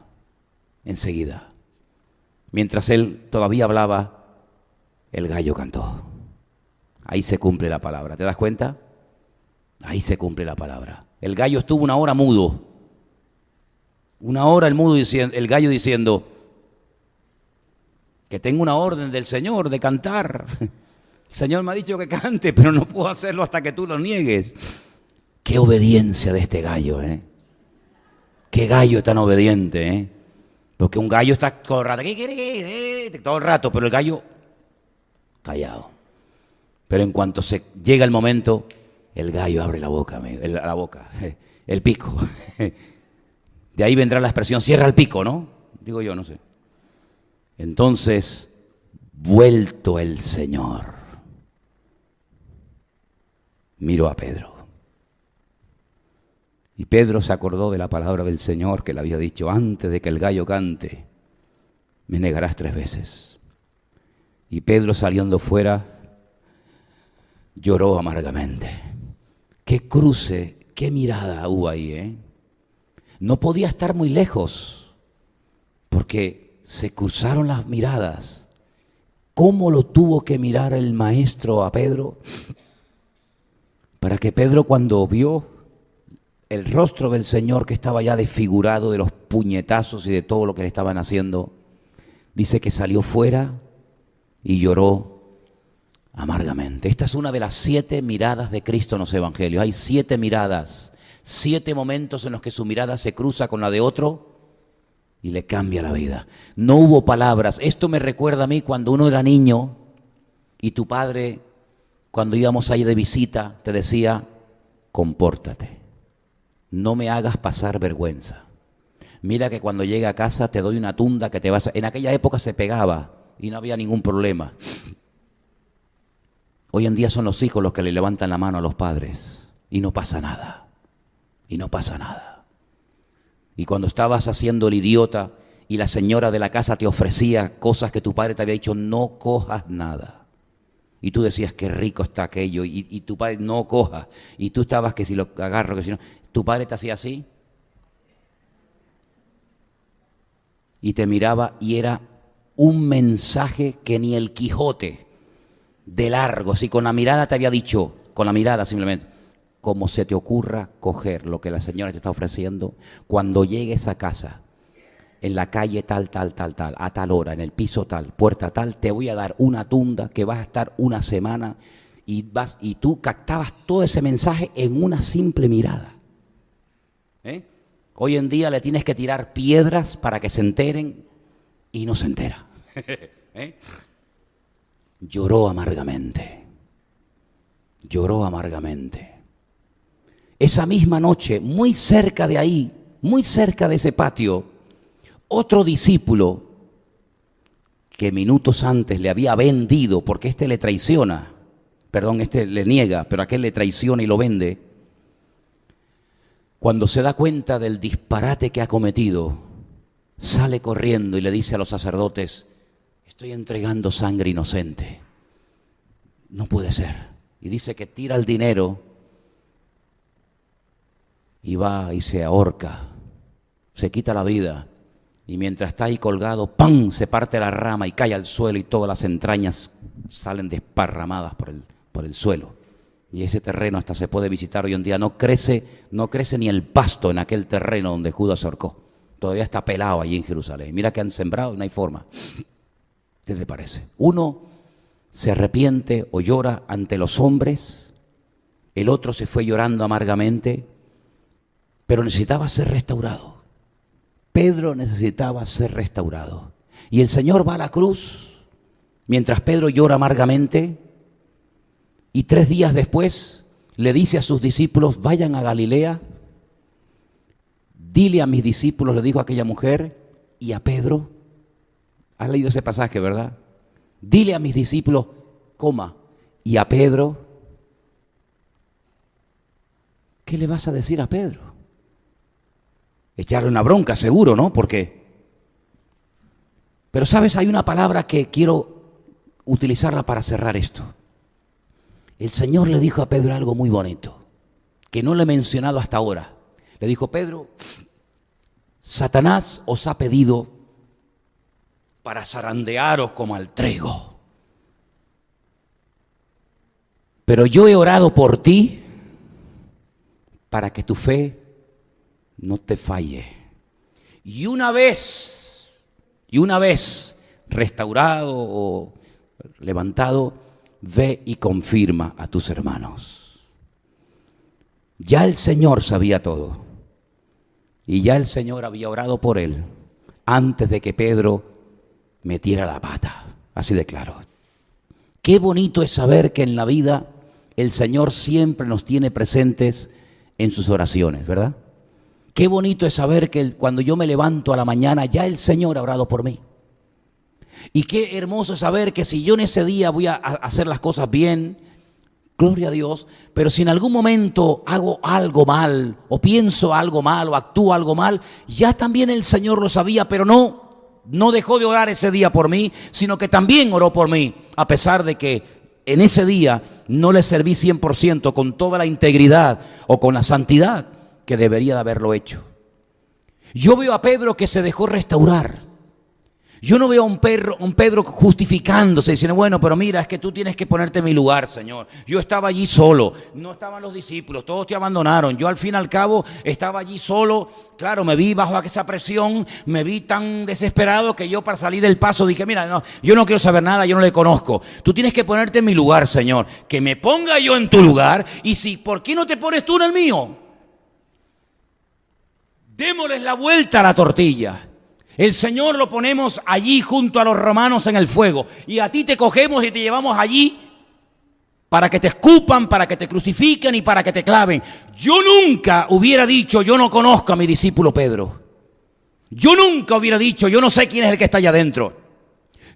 mientras él todavía hablaba, el gallo cantó. Ahí se cumple la palabra, ¿te das cuenta? Ahí se cumple la palabra. El gallo estuvo una hora mudo. Una hora el gallo diciendo, que tengo una orden del Señor de cantar. El Señor me ha dicho que cante, pero no puedo hacerlo hasta que tú lo niegues. Qué obediencia de este gallo, ¿eh? Qué gallo tan obediente, ¿eh? Porque un gallo está todo el rato, todo el rato, pero el gallo callado. Pero en cuanto se llega el momento, el gallo abre la boca, el pico. De ahí vendrá la expresión, cierra el pico, ¿no? Digo yo, no sé. Entonces, vuelto el Señor, miró a Pedro. Y Pedro se acordó de la palabra del Señor que le había dicho, antes de que el gallo cante, me negarás 3 veces. Y Pedro, saliendo fuera, lloró amargamente. Qué cruce, qué mirada hubo ahí, ¿eh? No podía estar muy lejos, porque se cruzaron las miradas. ¿Cómo lo tuvo que mirar el maestro a Pedro? Para que Pedro, cuando vio el rostro del Señor que estaba ya desfigurado de los puñetazos y de todo lo que le estaban haciendo, dice que salió fuera y lloró amargamente. Esta es una de las 7 miradas de Cristo en los evangelios. Hay 7 miradas, 7 momentos en los que su mirada se cruza con la de otro y le cambia la vida. No hubo palabras. Esto me recuerda a mí cuando uno era niño y tu padre, cuando íbamos ahí de visita, te decía, compórtate. No me hagas pasar vergüenza. Mira que cuando llegue a casa te doy una tunda que te vas a... En aquella época se pegaba y no había ningún problema. Hoy en día son los hijos los que le levantan la mano a los padres y no pasa nada. Y no pasa nada. Y cuando estabas haciendo el idiota y la señora de la casa te ofrecía cosas que tu padre te había dicho, no cojas nada. Y tú decías, qué rico está aquello, y tu padre no coja, y tú estabas que si lo agarro, que si no, tu padre te hacía así, y te miraba y era un mensaje que ni el Quijote de largo, si con la mirada te había dicho, con la mirada simplemente, como se te ocurra coger lo que la señora te está ofreciendo, cuando llegues a casa, en la calle tal, a tal hora, en el piso tal, puerta tal, te voy a dar una tunda que vas a estar una semana y tú captabas todo ese mensaje en una simple mirada. Hoy en día le tienes que tirar piedras para que se enteren y no se entera. Lloró amargamente. Lloró amargamente. Esa misma noche, muy cerca de ahí, muy cerca de ese patio, otro discípulo que minutos antes le había vendido, porque este le traiciona, este le niega, pero aquel le traiciona y lo vende, cuando se da cuenta del disparate que ha cometido, sale corriendo y le dice a los sacerdotes, estoy entregando sangre inocente, no puede ser. Y dice que tira el dinero y va y se ahorca, se quita la vida. Y mientras está ahí colgado, ¡pam!, se parte la rama y cae al suelo y todas las entrañas salen desparramadas por el suelo. Y ese terreno hasta se puede visitar hoy en día. No crece ni el pasto en aquel terreno donde Judas se ahorcó. Todavía está pelado allí en Jerusalén. Mira que han sembrado y no hay forma. ¿Qué te parece? Uno se arrepiente o llora ante los hombres. El otro se fue llorando amargamente, pero necesitaba ser restaurado. Pedro necesitaba ser restaurado. Y el Señor va a la cruz, mientras Pedro llora amargamente, y 3 días después le dice a sus discípulos, vayan a Galilea, dile a mis discípulos, le dijo a aquella mujer, y a Pedro, has leído ese pasaje, ¿verdad? Dile a mis discípulos, y a Pedro, ¿qué le vas a decir a Pedro? Echarle una bronca, seguro, ¿no? Pero sabes, hay una palabra que quiero utilizarla para cerrar esto. El Señor le dijo a Pedro algo muy bonito, que no le he mencionado hasta ahora. Le dijo, Pedro, Satanás os ha pedido para zarandearos como al trigo. Pero yo he orado por ti para que tu fe no te falle. Y una vez restaurado o levantado, ve y confirma a tus hermanos. Ya el Señor sabía todo. Y ya el Señor había orado por él antes de que Pedro metiera la pata. Así de claro. Qué bonito es saber que en la vida el Señor siempre nos tiene presentes en sus oraciones, ¿verdad? Qué bonito es saber que cuando yo me levanto a la mañana, ya el Señor ha orado por mí. Y qué hermoso es saber que si yo en ese día voy a hacer las cosas bien, gloria a Dios, pero si en algún momento hago algo mal, o pienso algo mal, o actúo algo mal, ya también el Señor lo sabía, pero no dejó de orar ese día por mí, sino que también oró por mí, a pesar de que en ese día no le serví 100% con toda la integridad o con la santidad que debería de haberlo hecho. Yo veo a Pedro que se dejó restaurar. Yo no veo a un Pedro justificándose, diciendo, bueno, pero mira, es que tú tienes que ponerte en mi lugar, Señor. Yo estaba allí solo, no estaban los discípulos, todos te abandonaron. Yo al fin y al cabo estaba allí solo. Claro, me vi bajo esa presión, me vi tan desesperado que yo para salir del paso dije, mira, no, yo no quiero saber nada, yo no le conozco. Tú tienes que ponerte en mi lugar, Señor. Que me ponga yo en tu lugar y ¿por qué no te pones tú en el mío? Démosles la vuelta a la tortilla. El Señor lo ponemos allí junto a los romanos en el fuego. Y a ti te cogemos y te llevamos allí para que te escupan, para que te crucifiquen y para que te claven. Yo nunca hubiera dicho, yo no conozco a mi discípulo Pedro. Yo nunca hubiera dicho, yo no sé quién es el que está allá adentro.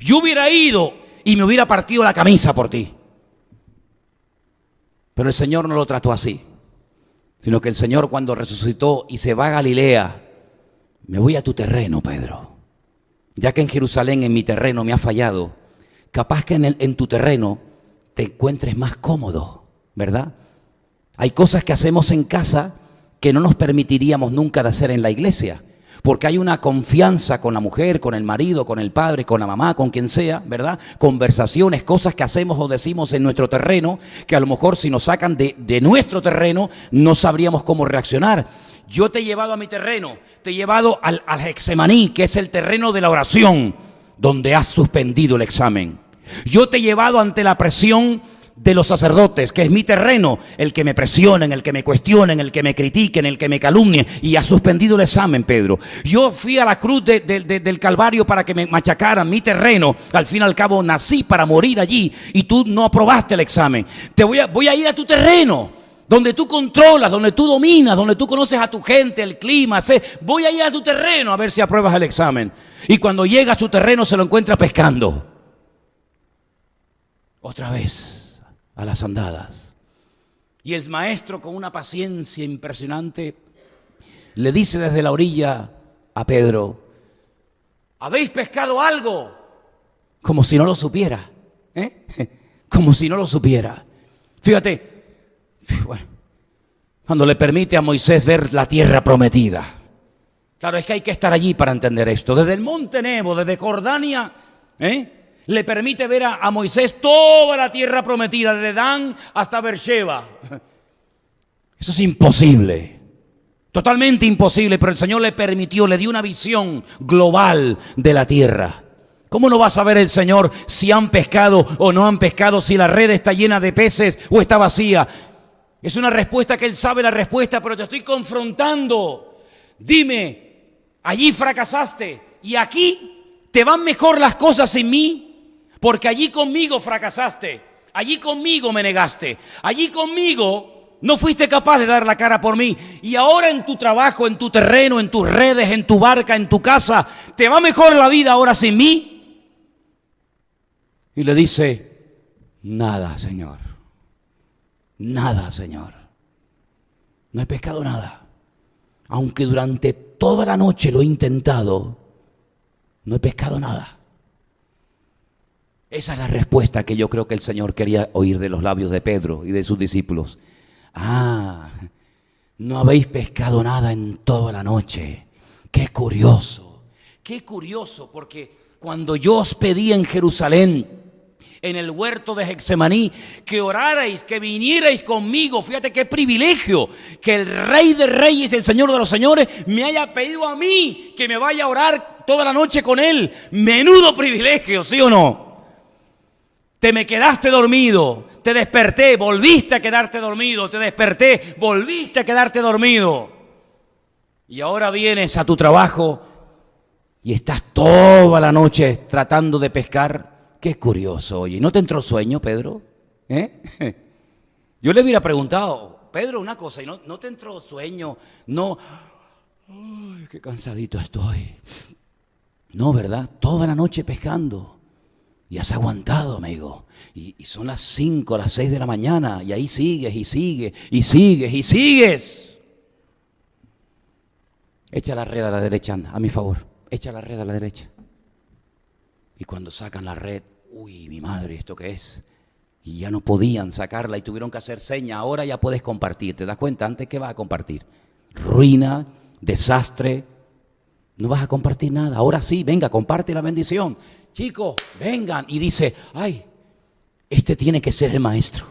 Yo hubiera ido y me hubiera partido la camisa por ti. Pero el Señor no lo trató así. Sino que el Señor cuando resucitó y se va a Galilea, me voy a tu terreno, Pedro. Ya que en Jerusalén, en mi terreno, me ha fallado, capaz que en tu terreno te encuentres más cómodo, ¿verdad? Hay cosas que hacemos en casa que no nos permitiríamos nunca de hacer en la iglesia, porque hay una confianza con la mujer, con el marido, con el padre, con la mamá, con quien sea, ¿verdad? Conversaciones, cosas que hacemos o decimos en nuestro terreno, que a lo mejor si nos sacan de nuestro terreno, no sabríamos cómo reaccionar. Yo te he llevado a mi terreno, te he llevado al Getsemaní, que es el terreno de la oración, donde has suspendido el examen. Yo te he llevado ante la presión de los sacerdotes, que es mi terreno, el que me presionen, el que me cuestionen, el que me critiquen, el que me calumnien, y has suspendido el examen, Pedro. Yo fui a la cruz del Calvario para que me machacaran, mi terreno. Al fin y al cabo nací para morir allí y tú no aprobaste el examen. Voy a ir a tu terreno, donde tú controlas, donde tú dominas, donde tú conoces a tu gente, el clima. Voy a ir a tu terreno a ver si apruebas el examen. Y cuando llega a su terreno se lo encuentra pescando. Otra vez a las andadas. Y el maestro, con una paciencia impresionante, le dice desde la orilla a Pedro: ¿habéis pescado algo? Como si no lo supiera, como si no lo supiera. Fíjate, bueno, cuando le permite a Moisés ver la tierra prometida. Claro, es que hay que estar allí para entender esto. Desde el monte Nebo, desde Jordania, le permite ver a Moisés toda la tierra prometida, desde Dan hasta Beersheba. Eso es imposible, totalmente imposible, pero el Señor le permitió, le dio una visión global de la tierra. ¿Cómo no va a saber el Señor si han pescado o no han pescado, si la red está llena de peces o está vacía? Es una respuesta que Él sabe la respuesta, pero te estoy confrontando. Dime, allí fracasaste y aquí te van mejor las cosas sin mí. Porque allí conmigo fracasaste, allí conmigo me negaste, allí conmigo no fuiste capaz de dar la cara por mí. Y ahora en tu trabajo, en tu terreno, en tus redes, en tu barca, en tu casa, ¿te va mejor la vida ahora sin mí? Y le dice: nada, Señor, nada, Señor. No he pescado nada. Aunque durante toda la noche lo he intentado, no he pescado nada. Esa es la respuesta que yo creo que el Señor quería oír de los labios de Pedro y de sus discípulos. No habéis pescado nada en toda la noche. Qué curioso, porque cuando yo os pedí en Jerusalén, en el huerto de Getsemaní, que orarais, que vinierais conmigo. Fíjate qué privilegio que el Rey de Reyes, el Señor de los Señores, me haya pedido a mí que me vaya a orar toda la noche con Él. Menudo privilegio, ¿sí o no? Te me quedaste dormido, te desperté, volviste a quedarte dormido, te desperté, volviste a quedarte dormido. Y ahora vienes a tu trabajo y estás toda la noche tratando de pescar. Qué curioso, oye. ¿No te entró sueño, Pedro? Yo le hubiera preguntado: Pedro, una cosa, ¿y no te entró sueño? No. Ay, qué cansadito estoy. No, ¿verdad? Toda la noche pescando. Y has aguantado, amigo. Y son las 5, las 6 de la mañana. Y ahí sigues, y sigues, y sigues, y sigues. Echa la red a la derecha, anda, a mi favor. Echa la red a la derecha. Y cuando sacan la red, uy, mi madre, ¿esto qué es? Y ya no podían sacarla y tuvieron que hacer señas. Ahora ya puedes compartir. ¿Te das cuenta? Antes, ¿qué vas a compartir? Ruina, desastre. No vas a compartir nada. Ahora sí, venga, comparte la bendición. Chicos, vengan. Y dice: ay, este tiene que ser el maestro.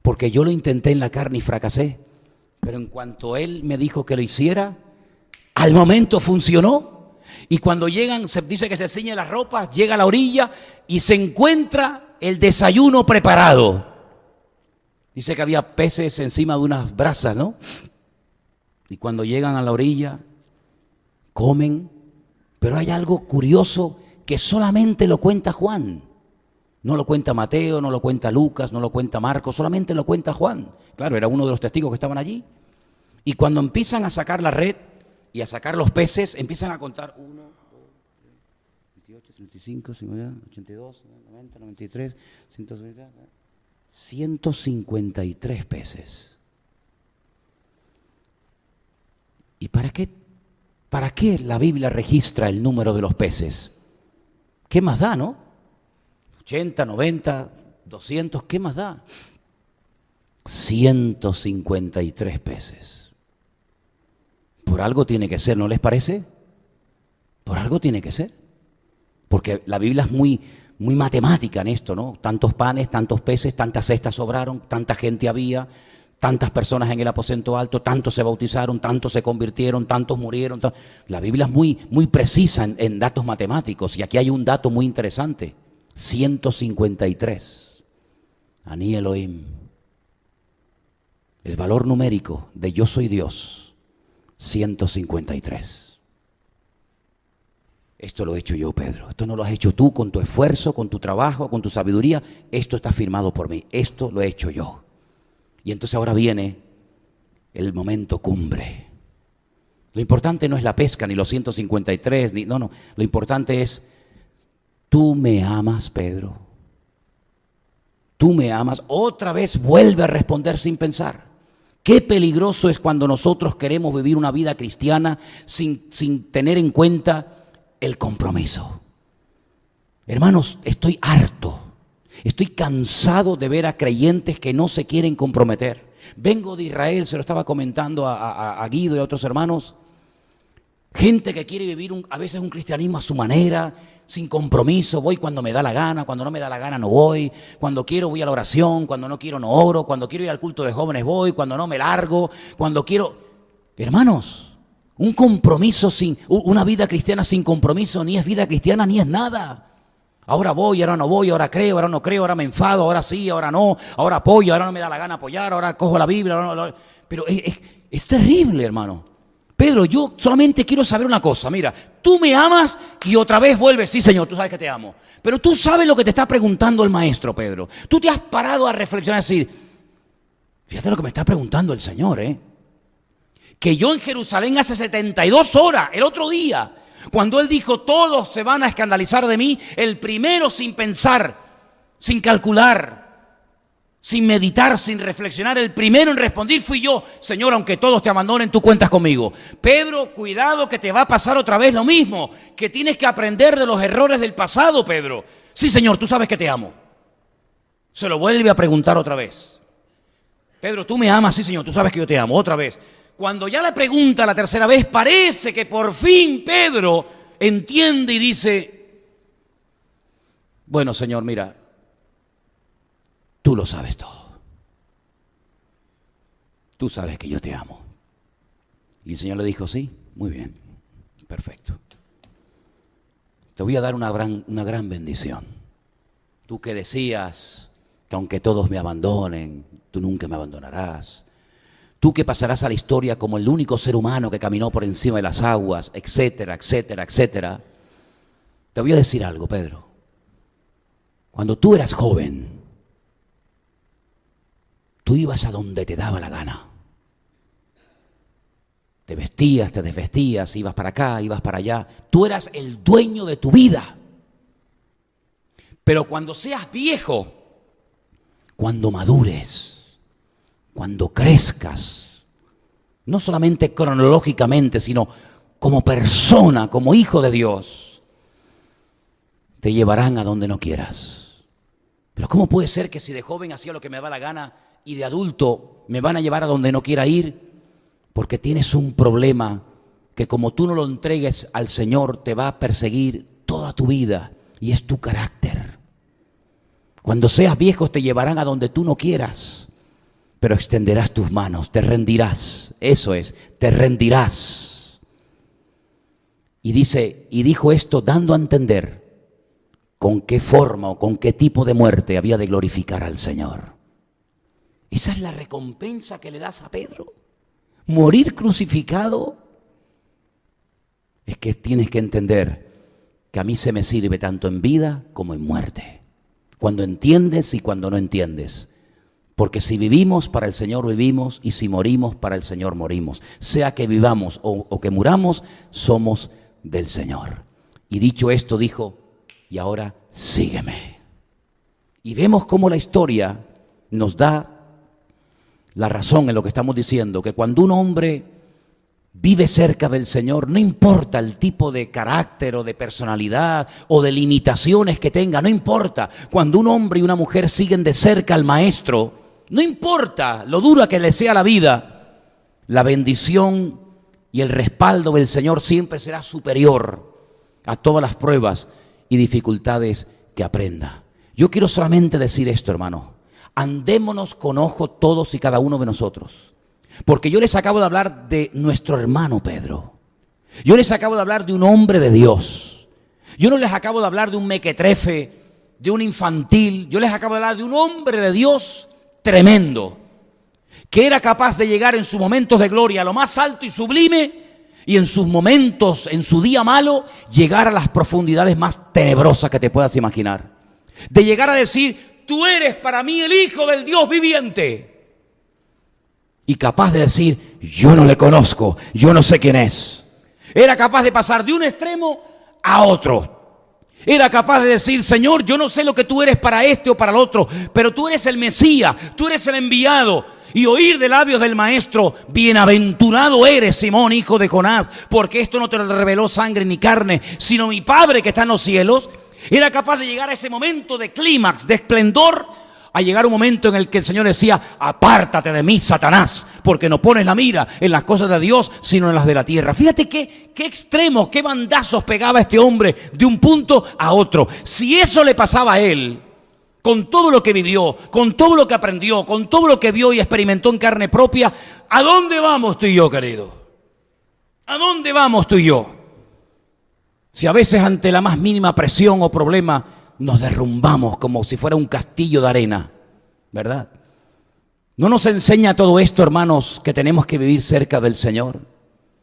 Porque yo lo intenté en la carne y fracasé. Pero en cuanto él me dijo que lo hiciera, al momento funcionó. Y cuando llegan, se dice que se ciñe las ropas, llega a la orilla y se encuentra el desayuno preparado. Dice que había peces encima de unas brasas, ¿no? Y cuando llegan a la orilla, comen. Pero hay algo curioso que solamente lo cuenta Juan. No lo cuenta Mateo, no lo cuenta Lucas, no lo cuenta Marcos, solamente lo cuenta Juan. Claro, era uno de los testigos que estaban allí. Y cuando empiezan a sacar la red y a sacar los peces, empiezan a contar 1, 2, 3, 28, 35, 50, 82, 90, 93, 153 peces. ¿Y para qué la Biblia registra el número de los peces? ¿Qué más da, no? 80, 90, 200, ¿qué más da? 153 peces. Por algo tiene que ser, ¿no les parece? Por algo tiene que ser. Porque la Biblia es muy matemática en esto, ¿no? Tantos panes, tantos peces, tantas cestas sobraron, tanta gente había, tantas personas en el aposento alto, tantos se bautizaron, tantos se convirtieron, tantos murieron. La Biblia es muy precisa en datos matemáticos, y aquí hay un dato muy interesante. 153. Ani Elohim. El valor numérico de yo soy Dios, 153. Esto lo he hecho yo, Pedro. Esto no lo has hecho tú con tu esfuerzo, con tu trabajo, con tu sabiduría. Esto está firmado por mí. Esto lo he hecho yo. Y entonces ahora viene el momento cumbre. Lo importante no es la pesca, ni los 153, no. Lo importante es, tú me amas, Pedro. Tú me amas. Otra vez vuelve a responder sin pensar. Qué peligroso es cuando nosotros queremos vivir una vida cristiana sin tener en cuenta el compromiso. Hermanos, estoy harto, estoy cansado de ver a creyentes que no se quieren comprometer. Vengo de Israel, se lo estaba comentando a Guido y a otros hermanos. Gente que quiere vivir a veces un cristianismo a su manera, sin compromiso. Voy cuando me da la gana, cuando no me da la gana no voy. Cuando quiero voy a la oración, cuando no quiero no oro. Cuando quiero ir al culto de jóvenes voy, cuando no me largo. Cuando quiero... Hermanos, un compromiso una vida cristiana sin compromiso ni es vida cristiana ni es nada. Ahora voy, ahora no voy, ahora creo, ahora no creo, ahora me enfado, ahora sí, ahora no, ahora apoyo, ahora no me da la gana apoyar, ahora cojo la Biblia, ahora no. Pero es terrible, hermano. Pedro, yo solamente quiero saber una cosa, mira, tú me amas y otra vez vuelves, sí Señor, tú sabes que te amo. Pero tú sabes lo que te está preguntando el maestro, Pedro. Tú te has parado a reflexionar y decir, fíjate lo que me está preguntando el Señor, que yo en Jerusalén hace 72 horas, el otro día, cuando Él dijo, todos se van a escandalizar de mí, el primero sin pensar, sin calcular, sin meditar, sin reflexionar, el primero en responder fui yo. Señor, aunque todos te abandonen, tú cuentas conmigo. Pedro, cuidado que te va a pasar otra vez lo mismo, que tienes que aprender de los errores del pasado, Pedro. Sí, Señor, tú sabes que te amo. Se lo vuelve a preguntar otra vez. Pedro, tú me amas, sí, Señor, tú sabes que yo te amo, otra vez. Cuando ya la pregunta la tercera vez, parece que por fin Pedro entiende y dice, bueno, Señor, mira, tú lo sabes todo. Tú sabes que yo te amo. Y el Señor le dijo, sí, muy bien, perfecto. Te voy a dar una gran bendición. Tú que decías que aunque todos me abandonen, tú nunca me abandonarás. Tú que pasarás a la historia como el único ser humano que caminó por encima de las aguas, etcétera, etcétera, etcétera. Te voy a decir algo, Pedro. Cuando tú eras joven, tú ibas a donde te daba la gana. Te vestías, te desvestías, ibas para acá, ibas para allá. Tú eras el dueño de tu vida. Pero cuando seas viejo, cuando madures, cuando crezcas, no solamente cronológicamente, sino como persona, como hijo de Dios, te llevarán a donde no quieras. Pero ¿cómo puede ser que si de joven hacía lo que me da la gana y de adulto me van a llevar a donde no quiera ir? Porque tienes un problema que como tú no lo entregues al Señor te va a perseguir toda tu vida y es tu carácter. Cuando seas viejo te llevarán a donde tú no quieras. Pero extenderás tus manos, te rendirás, eso es, te rendirás. Y dijo esto dando a entender con qué forma o con qué tipo de muerte había de glorificar al Señor. Esa es la recompensa que le das a Pedro. Morir crucificado. Es que tienes que entender que a mí se me sirve tanto en vida como en muerte. Cuando entiendes y cuando no entiendes. Porque si vivimos, para el Señor vivimos, y si morimos, para el Señor morimos. Sea que vivamos o que muramos, somos del Señor. Y dicho esto, dijo, y ahora sígueme. Y vemos cómo la historia nos da la razón en lo que estamos diciendo, que cuando un hombre vive cerca del Señor, no importa el tipo de carácter o de personalidad o de limitaciones que tenga, no importa. Cuando un hombre y una mujer siguen de cerca al Maestro, no importa lo dura que le sea la vida, la bendición y el respaldo del Señor siempre será superior a todas las pruebas y dificultades que aprenda. Yo quiero solamente decir esto, hermano. Andémonos con ojo todos y cada uno de nosotros. Porque yo les acabo de hablar de nuestro hermano Pedro. Yo les acabo de hablar de un hombre de Dios. Yo no les acabo de hablar de un mequetrefe, de un infantil. Yo les acabo de hablar de un hombre de Dios tremendo, que era capaz de llegar en sus momentos de gloria a lo más alto y sublime, y en sus momentos, en su día malo, llegar a las profundidades más tenebrosas que te puedas imaginar. De llegar a decir, tú eres para mí el Hijo del Dios viviente. Y capaz de decir, yo no le conozco, yo no sé quién es. Era capaz de pasar de un extremo a otro. Era capaz de decir, Señor, yo no sé lo que tú eres para este o para el otro, pero tú eres el Mesías, tú eres el enviado. Y oír de labios del Maestro, bienaventurado eres, Simón, hijo de Jonás, porque esto no te lo reveló sangre ni carne, sino mi Padre que está en los cielos. Era capaz de llegar a ese momento de clímax, de esplendor, a llegar a un momento en el que el Señor decía, apártate de mí, Satanás, porque no pones la mira en las cosas de Dios, sino en las de la tierra. Fíjate qué extremos, qué bandazos pegaba este hombre de un punto a otro. Si eso le pasaba a él, con todo lo que vivió, con todo lo que aprendió, con todo lo que vio y experimentó en carne propia, ¿a dónde vamos tú y yo, querido? ¿A dónde vamos tú y yo? Si a veces ante la más mínima presión o problema nos derrumbamos como si fuera un castillo de arena, ¿verdad? ¿No nos enseña todo esto, hermanos, que tenemos que vivir cerca del Señor?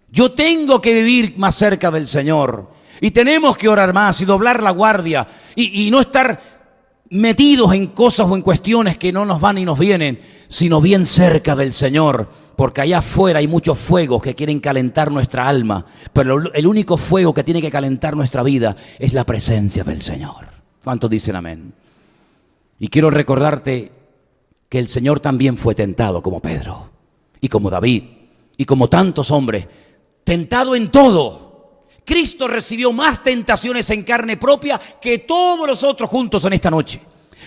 Yo tengo que vivir más cerca del Señor y tenemos que orar más y doblar la guardia y no estar metidos en cosas o en cuestiones que no nos van y nos vienen, sino bien cerca del Señor, porque allá afuera hay muchos fuegos que quieren calentar nuestra alma, pero el único fuego que tiene que calentar nuestra vida es la presencia del Señor. ¿Cuántos dicen amén? Y quiero recordarte que el Señor también fue tentado como Pedro, y como David, y como tantos hombres, tentado en todo. Cristo recibió más tentaciones en carne propia que todos los otros juntos en esta noche,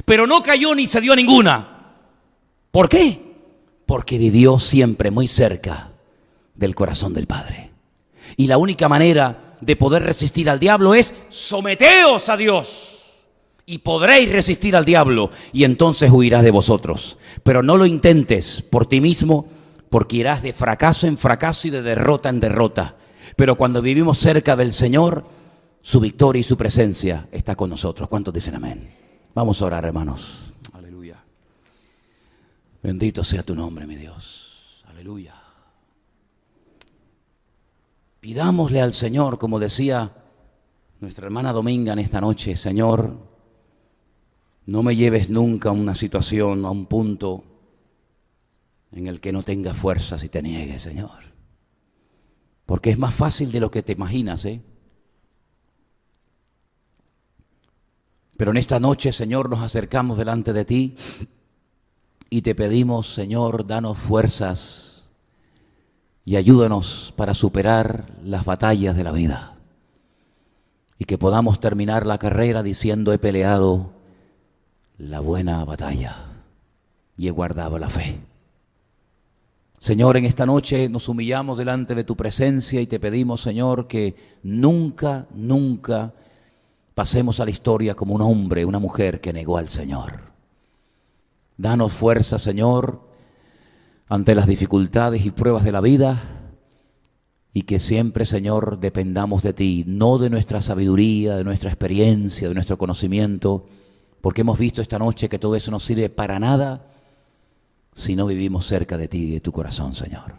pero no cayó ni se dio ninguna. ¿Por qué? Porque vivió siempre muy cerca del corazón del Padre. Y la única manera de poder resistir al diablo es someteos a Dios. Y podréis resistir al diablo y entonces huirá de vosotros. Pero no lo intentes por ti mismo, porque irás de fracaso en fracaso y de derrota en derrota. Pero cuando vivimos cerca del Señor, su victoria y su presencia está con nosotros. ¿Cuántos dicen amén? Vamos a orar, hermanos. Aleluya. Bendito sea tu nombre, mi Dios. Aleluya. Pidámosle al Señor, como decía nuestra hermana Dominga en esta noche, Señor, no me lleves nunca a una situación, a un punto en el que no tenga fuerzas y te niegue, Señor. Porque es más fácil de lo que te imaginas, ¿eh? Pero en esta noche, Señor, nos acercamos delante de ti y te pedimos, Señor, danos fuerzas y ayúdanos para superar las batallas de la vida. Y que podamos terminar la carrera diciendo, he peleado la buena batalla y he guardado la fe. Señor, en esta noche nos humillamos delante de tu presencia y te pedimos, Señor, que nunca, nunca pasemos a la historia como un hombre, una mujer que negó al Señor. Danos fuerza, Señor, ante las dificultades y pruebas de la vida y que siempre, Señor, dependamos de ti, no de nuestra sabiduría, de nuestra experiencia, de nuestro conocimiento, porque hemos visto esta noche que todo eso no sirve para nada si no vivimos cerca de ti y de tu corazón, Señor.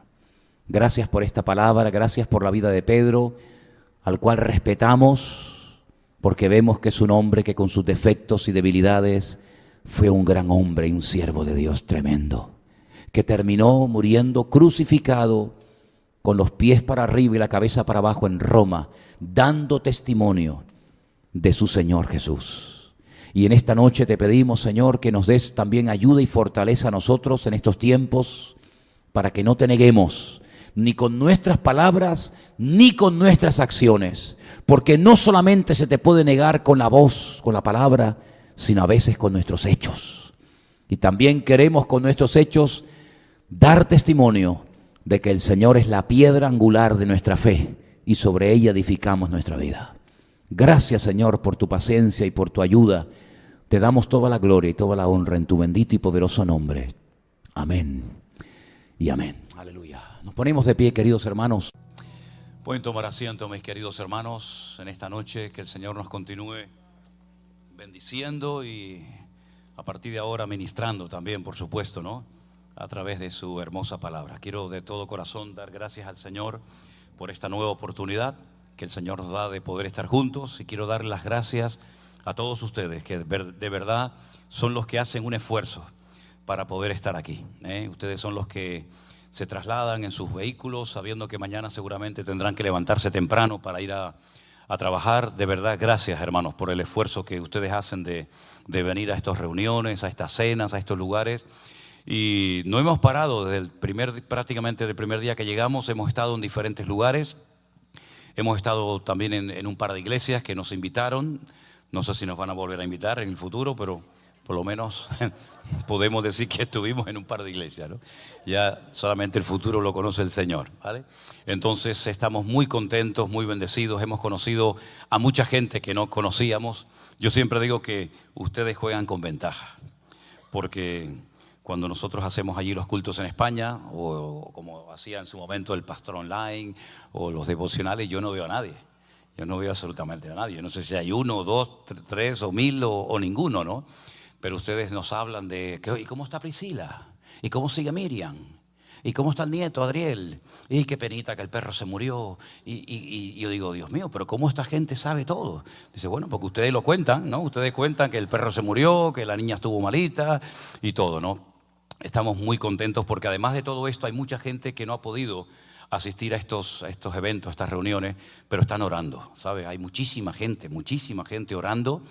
Gracias por esta palabra, gracias por la vida de Pedro, al cual respetamos, porque vemos que es un hombre que con sus defectos y debilidades fue un gran hombre y un siervo de Dios tremendo, que terminó muriendo crucificado con los pies para arriba y la cabeza para abajo en Roma, dando testimonio de su Señor Jesús. Y en esta noche te pedimos, Señor, que nos des también ayuda y fortaleza a nosotros en estos tiempos para que no te neguemos ni con nuestras palabras, ni con nuestras acciones. Porque no solamente se te puede negar con la voz, con la palabra, sino a veces con nuestros hechos. Y también queremos con nuestros hechos dar testimonio de que el Señor es la piedra angular de nuestra fe y sobre ella edificamos nuestra vida. Gracias, Señor, por tu paciencia y por tu ayuda. Te damos toda la gloria y toda la honra en tu bendito y poderoso nombre. Amén y amén. Aleluya. Nos ponemos de pie, queridos hermanos. Pueden tomar asiento, mis queridos hermanos, en esta noche. Que el Señor nos continúe bendiciendo y a partir de ahora ministrando también, por supuesto, ¿no? A través de su hermosa palabra. Quiero de todo corazón dar gracias al Señor por esta nueva oportunidad que el Señor nos da de poder estar juntos, y quiero dar las gracias a todos ustedes que de verdad son los que hacen un esfuerzo para poder estar aquí. Ustedes son los que se trasladan en sus vehículos sabiendo que mañana seguramente tendrán que levantarse temprano para ir a trabajar. De verdad, gracias, hermanos, por el esfuerzo que ustedes hacen de venir a estas reuniones, a estas cenas, a estos lugares. Y no hemos parado desde prácticamente del primer día que llegamos. Hemos estado en diferentes lugares. Hemos estado también en un par de iglesias que nos invitaron. No sé si nos van a volver a invitar en el futuro, pero por lo menos podemos decir que estuvimos en un par de iglesias, ¿no? Ya solamente el futuro lo conoce el Señor, ¿vale? Entonces estamos muy contentos, muy bendecidos. Hemos conocido a mucha gente que no conocíamos. Yo siempre digo que ustedes juegan con ventaja, porque cuando nosotros hacemos allí los cultos en España, o como hacía en su momento el pastor online o los devocionales, yo no veo a nadie. Yo no veo absolutamente a nadie. No sé si hay uno, dos, tres o mil o ninguno, ¿no? Pero ustedes nos hablan de, ¿y cómo está Priscila? ¿Y cómo sigue Miriam? ¿Y cómo está el nieto Adriel? Y qué penita que el perro se murió. Y yo digo, Dios mío, pero ¿cómo esta gente sabe todo? Dice, bueno, porque ustedes lo cuentan, ¿no? Ustedes cuentan que el perro se murió, que la niña estuvo malita y todo, ¿no? Estamos muy contentos porque además de todo esto hay mucha gente que no ha podido asistir a estos eventos, a estas reuniones, pero están orando, ¿sabes? Hay muchísima gente orando,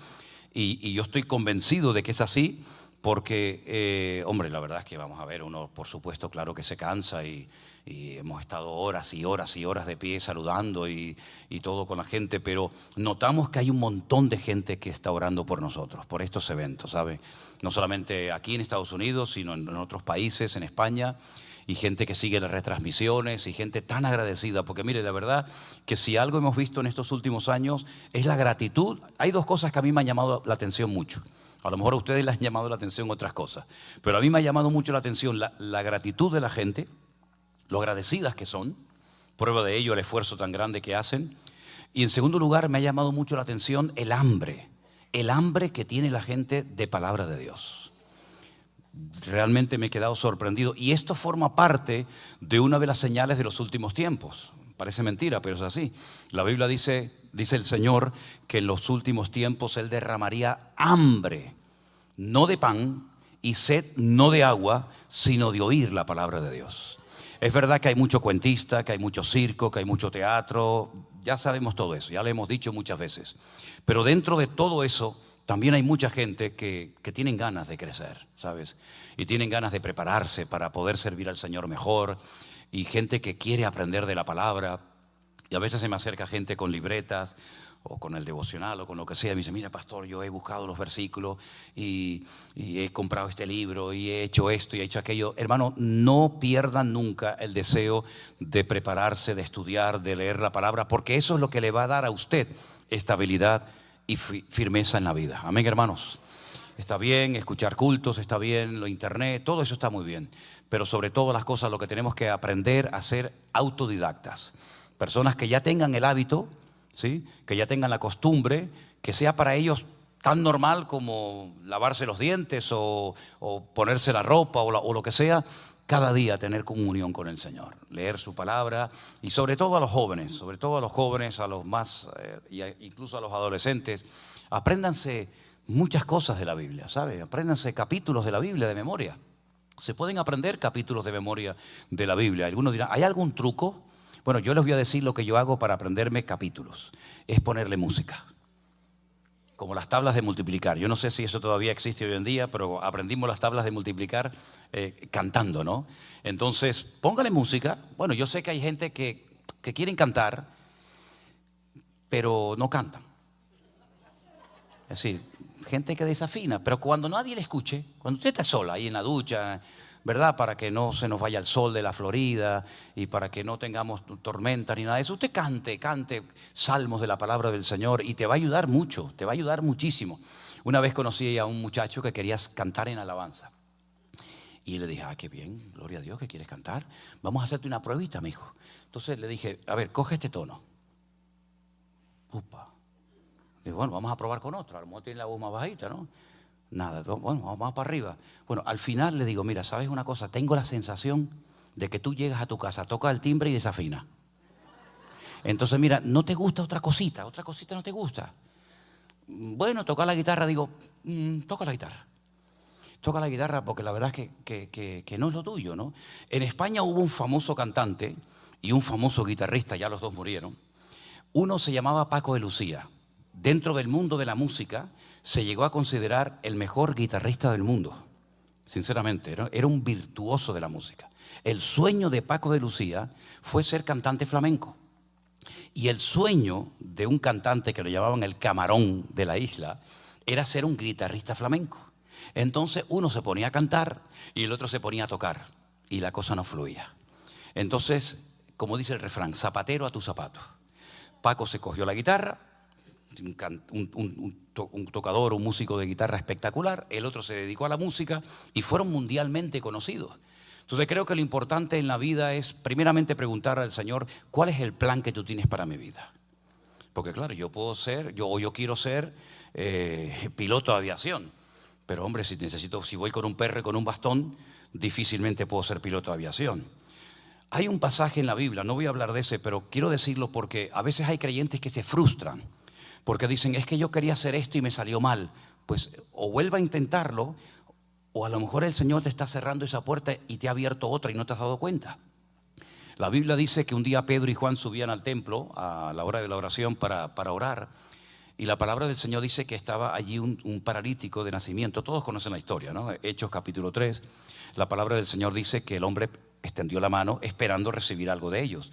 y yo estoy convencido de que es así porque, hombre, la verdad es que vamos a ver, uno por supuesto, claro que se cansa y hemos estado horas y horas y horas de pie saludando y todo con la gente, pero notamos que hay un montón de gente que está orando por nosotros, por estos eventos, ¿sabes? No solamente aquí en Estados Unidos, sino en otros países, en España, y gente que sigue las retransmisiones y gente tan agradecida, porque mire, la verdad que si algo hemos visto en estos últimos años es la gratitud. Hay dos cosas que a mí me han llamado la atención mucho. A lo mejor a ustedes les han llamado la atención otras cosas, pero a mí me ha llamado mucho la atención la gratitud de la gente, lo agradecidas que son, prueba de ello el esfuerzo tan grande que hacen. Y en segundo lugar me ha llamado mucho la atención el hambre que tiene la gente de palabra de Dios. Realmente me he quedado sorprendido, y esto forma parte de una de las señales de los últimos tiempos. Parece mentira, pero es así. La Biblia dice el Señor que en los últimos tiempos Él derramaría hambre, no de pan, y sed no de agua, sino de oír la palabra de Dios. Es verdad que hay mucho cuentista, que hay mucho circo, que hay mucho teatro. Ya sabemos todo eso, ya lo hemos dicho muchas veces. Pero dentro de todo eso también hay mucha gente que tienen ganas de crecer, ¿sabes? Y tienen ganas de prepararse para poder servir al Señor mejor. Y gente que quiere aprender de la palabra. Y a veces se me acerca gente con libretas o con el devocional o con lo que sea. Y me dice, mira, pastor, yo he buscado los versículos y he comprado este libro y he hecho esto y he hecho aquello. Hermano, no pierdan nunca el deseo de prepararse, de estudiar, de leer la palabra, porque eso es lo que le va a dar a usted estabilidad y firmeza en la vida. Amén, hermanos. Está bien escuchar cultos, está bien lo internet, todo eso está muy bien, pero sobre todas las cosas lo que tenemos que aprender a ser autodidactas. Personas que ya tengan el hábito, ¿sí? Que ya tengan la costumbre, que sea para ellos tan normal como lavarse los dientes o ponerse la ropa o lo que sea. Cada día tener comunión con el Señor, leer su palabra, y sobre todo a los jóvenes, a los más, incluso a los adolescentes, apréndanse muchas cosas de la Biblia, ¿sabe? Apréndanse capítulos de la Biblia de memoria. Se pueden aprender capítulos de memoria de la Biblia. Algunos dirán, ¿hay algún truco? Bueno, yo les voy a decir lo que yo hago para aprenderme capítulos. Es ponerle música. como las tablas de multiplicar. Yo no sé si eso todavía existe hoy en día, pero aprendimos las tablas de multiplicar cantando, ¿no? Entonces, póngale música. Bueno, yo sé que hay gente que quieren cantar, pero no cantan. Es decir, gente que desafina, pero cuando nadie le escuche, cuando usted está sola ahí en la ducha, ¿verdad? Para que no se nos vaya el sol de la Florida y para que no tengamos tormentas ni nada de eso. Usted cante salmos de la palabra del Señor y te va a ayudar mucho, te va a ayudar muchísimo. Una vez conocí a un muchacho que quería cantar en alabanza. Y le dije, qué bien, gloria a Dios que quieres cantar. Vamos a hacerte una pruebita, mijo. Entonces le dije, a ver, coge este tono. Upa. Digo, bueno, vamos a probar con otro. A lo mejor tiene la voz más bajita, ¿no? Nada, bueno, vamos para arriba. Bueno, al final le digo, mira, ¿sabes una cosa? Tengo la sensación de que tú llegas a tu casa, tocas el timbre y desafina. Entonces, mira, ¿no te gusta otra cosita? ¿Otra cosita no te gusta? Bueno, toca la guitarra. Digo, toca la guitarra. Toca la guitarra porque la verdad es que no es lo tuyo, ¿no? En España hubo un famoso cantante y un famoso guitarrista, ya los dos murieron. Uno se llamaba Paco de Lucía. Dentro del mundo de la música se llegó a considerar el mejor guitarrista del mundo. Sinceramente, era un virtuoso de la música. El sueño de Paco de Lucía fue ser cantante flamenco. Y el sueño de un cantante que lo llamaban el camarón de la isla era ser un guitarrista flamenco. Entonces uno se ponía a cantar y el otro se ponía a tocar y la cosa no fluía. Entonces, como dice el refrán, zapatero a tu zapato. Paco se cogió la guitarra, un tocador, un músico de guitarra espectacular, el otro se dedicó a la música y fueron mundialmente conocidos. Entonces creo que lo importante en la vida es primeramente preguntar al Señor, ¿cuál es el plan que tú tienes para mi vida? Porque claro, yo quiero ser piloto de aviación, pero hombre, si voy con un perro y con un bastón, difícilmente puedo ser piloto de aviación. Hay un pasaje en la Biblia, no voy a hablar de ese, pero quiero decirlo porque a veces hay creyentes que se frustran porque dicen, es que yo quería hacer esto y me salió mal. Pues o vuelva a intentarlo, o a lo mejor el Señor te está cerrando esa puerta y te ha abierto otra y no te has dado cuenta. La Biblia dice que un día Pedro y Juan subían al templo a la hora de la oración para orar. Y la palabra del Señor dice que estaba allí un paralítico de nacimiento. Todos conocen la historia, ¿no? Hechos capítulo 3. La palabra del Señor dice que el hombre extendió la mano esperando recibir algo de ellos.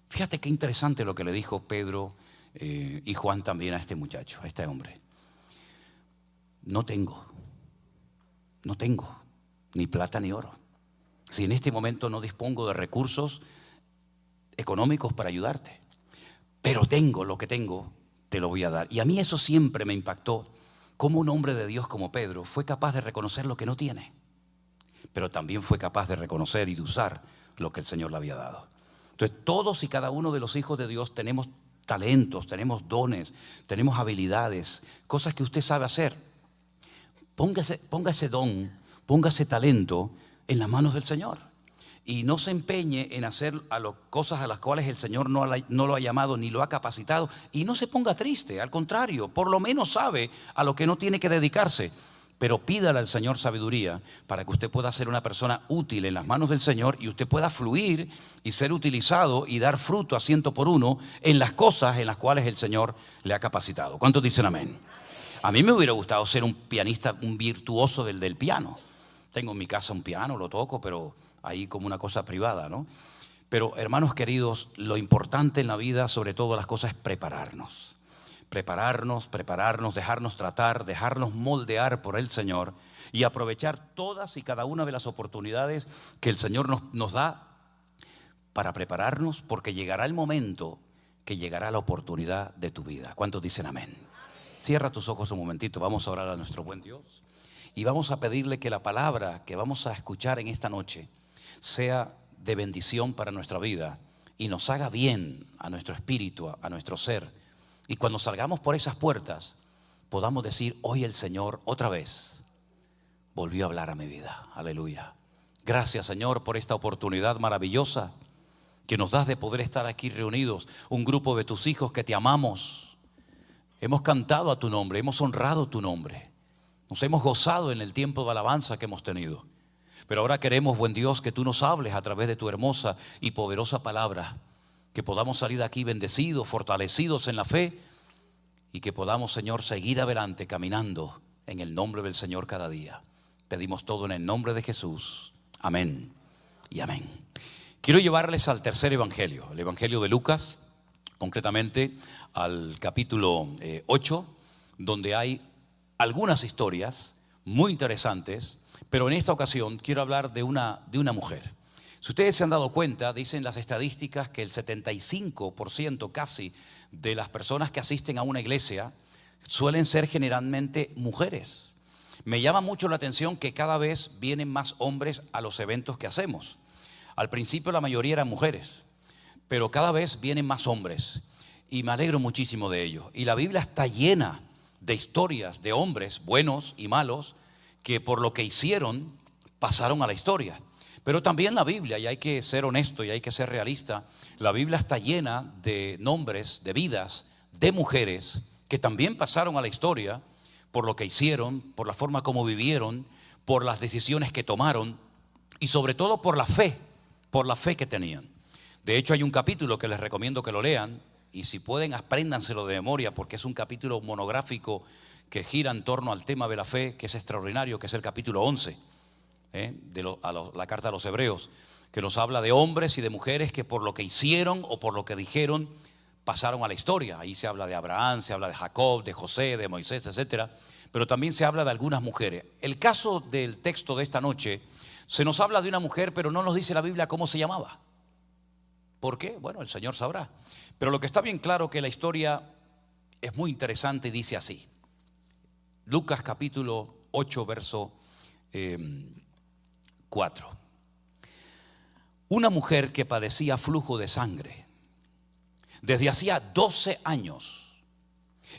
Fíjate qué interesante lo que le dijo Pedro y Juan también a este muchacho, a este hombre. No tengo ni plata ni oro. Si en este momento no dispongo de recursos económicos para ayudarte, pero tengo lo que tengo, te lo voy a dar. Y a mí eso siempre me impactó, cómo un hombre de Dios como Pedro fue capaz de reconocer lo que no tiene, pero también fue capaz de reconocer y de usar lo que el Señor le había dado. Entonces todos y cada uno de los hijos de Dios tenemos talentos, tenemos dones, tenemos habilidades, cosas que usted sabe hacer. Ponga ese don, ponga ese talento en las manos del Señor. Y no se empeñe en hacer cosas a las cuales el Señor no lo ha llamado ni lo ha capacitado. Y no se ponga triste, al contrario, por lo menos sabe a lo que no tiene que dedicarse. Pero pídale al Señor sabiduría para que usted pueda ser una persona útil en las manos del Señor y usted pueda fluir y ser utilizado y dar fruto a 100 por 1 en las cosas en las cuales el Señor le ha capacitado. ¿Cuántos dicen amén? A mí me hubiera gustado ser un pianista, un virtuoso del piano. Tengo en mi casa un piano, lo toco, pero ahí como una cosa privada, ¿no? Pero hermanos queridos, lo importante en la vida, sobre todo las cosas, es prepararnos. Prepararnos, dejarnos tratar, dejarnos moldear por el Señor y aprovechar todas y cada una de las oportunidades que el Señor nos da para prepararnos, porque llegará el momento que llegará la oportunidad de tu vida. ¿Cuántos dicen amén? Cierra tus ojos un momentito, vamos a orar a nuestro buen Dios y vamos a pedirle que la palabra que vamos a escuchar en esta noche sea de bendición para nuestra vida y nos haga bien a nuestro espíritu, a nuestro ser. Y cuando salgamos por esas puertas, podamos decir, hoy el Señor otra vez volvió a hablar a mi vida. Aleluya. Gracias, Señor, por esta oportunidad maravillosa que nos das de poder estar aquí reunidos, un grupo de tus hijos que te amamos. Hemos cantado a tu nombre, hemos honrado tu nombre. Nos hemos gozado en el tiempo de alabanza que hemos tenido. Pero ahora queremos, buen Dios, que tú nos hables a través de tu hermosa y poderosa palabra. Que podamos salir de aquí bendecidos, fortalecidos en la fe y que podamos, Señor, seguir adelante caminando en el nombre del Señor cada día. Pedimos todo en el nombre de Jesús. Amén y amén. Quiero llevarles al tercer evangelio, el evangelio de Lucas, concretamente al capítulo 8, donde hay algunas historias muy interesantes, pero en esta ocasión quiero hablar de una mujer. Si ustedes se han dado cuenta, dicen las estadísticas que el 75% casi de las personas que asisten a una iglesia suelen ser generalmente mujeres. Me llama mucho la atención que cada vez vienen más hombres a los eventos que hacemos. Al principio la mayoría eran mujeres, pero cada vez vienen más hombres y me alegro muchísimo de ello. Y la Biblia está llena de historias de hombres buenos y malos que por lo que hicieron pasaron a la historia. Pero también la Biblia, y hay que ser honesto y hay que ser realista, la Biblia está llena de nombres, de vidas, de mujeres que también pasaron a la historia por lo que hicieron, por la forma como vivieron, por las decisiones que tomaron y sobre todo por la fe que tenían. De hecho, hay un capítulo que les recomiendo que lo lean y si pueden, apréndanselo de memoria porque es un capítulo monográfico que gira en torno al tema de la fe, que es extraordinario, que es el capítulo 11. La carta a los Hebreos, que nos habla de hombres y de mujeres que por lo que hicieron o por lo que dijeron pasaron a la historia. Ahí se habla de Abraham, se habla de Jacob, de José, de Moisés, etcétera. Pero también se habla de algunas mujeres. El caso del texto de esta noche, se nos habla de una mujer, pero no nos dice la Biblia cómo se llamaba. ¿Por qué? Bueno, el Señor sabrá. Pero lo que está bien claro que la historia es muy interesante y dice así. Lucas capítulo 8, verso 4. Una mujer que padecía flujo de sangre desde hacía 12 años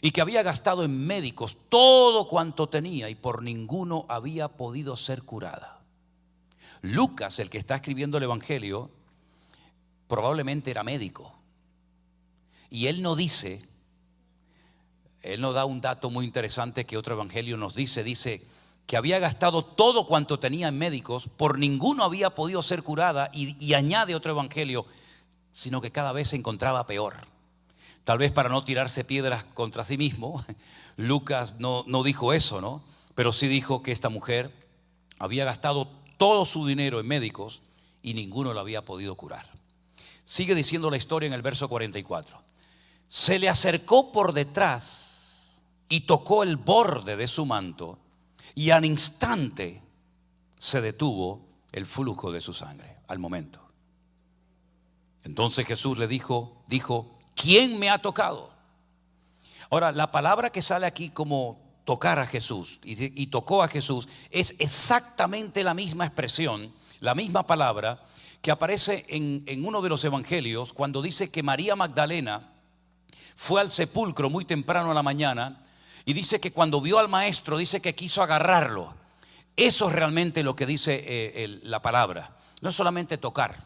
y que había gastado en médicos todo cuanto tenía y por ninguno había podido ser curada. Lucas, el que está escribiendo el evangelio, probablemente era médico y él no da un dato muy interesante que otro evangelio nos dice que había gastado todo cuanto tenía en médicos, por ninguno había podido ser curada y añade otro evangelio, sino que cada vez se encontraba peor. Tal vez para no tirarse piedras contra sí mismo, Lucas no dijo eso, ¿no? Pero sí dijo que esta mujer había gastado todo su dinero en médicos y ninguno la había podido curar. Sigue diciendo la historia en el verso 44. Se le acercó por detrás y tocó el borde de su manto. Y al instante se detuvo el flujo de su sangre, al momento. Entonces Jesús le dijo, ¿quién me ha tocado? Ahora, la palabra que sale aquí como tocar a Jesús y tocó a Jesús es exactamente la misma expresión, la misma palabra que aparece en uno de los evangelios cuando dice que María Magdalena fue al sepulcro muy temprano a la mañana. Y dice que cuando vio al maestro, dice que quiso agarrarlo. Eso es realmente lo que dice la palabra. No es solamente tocar,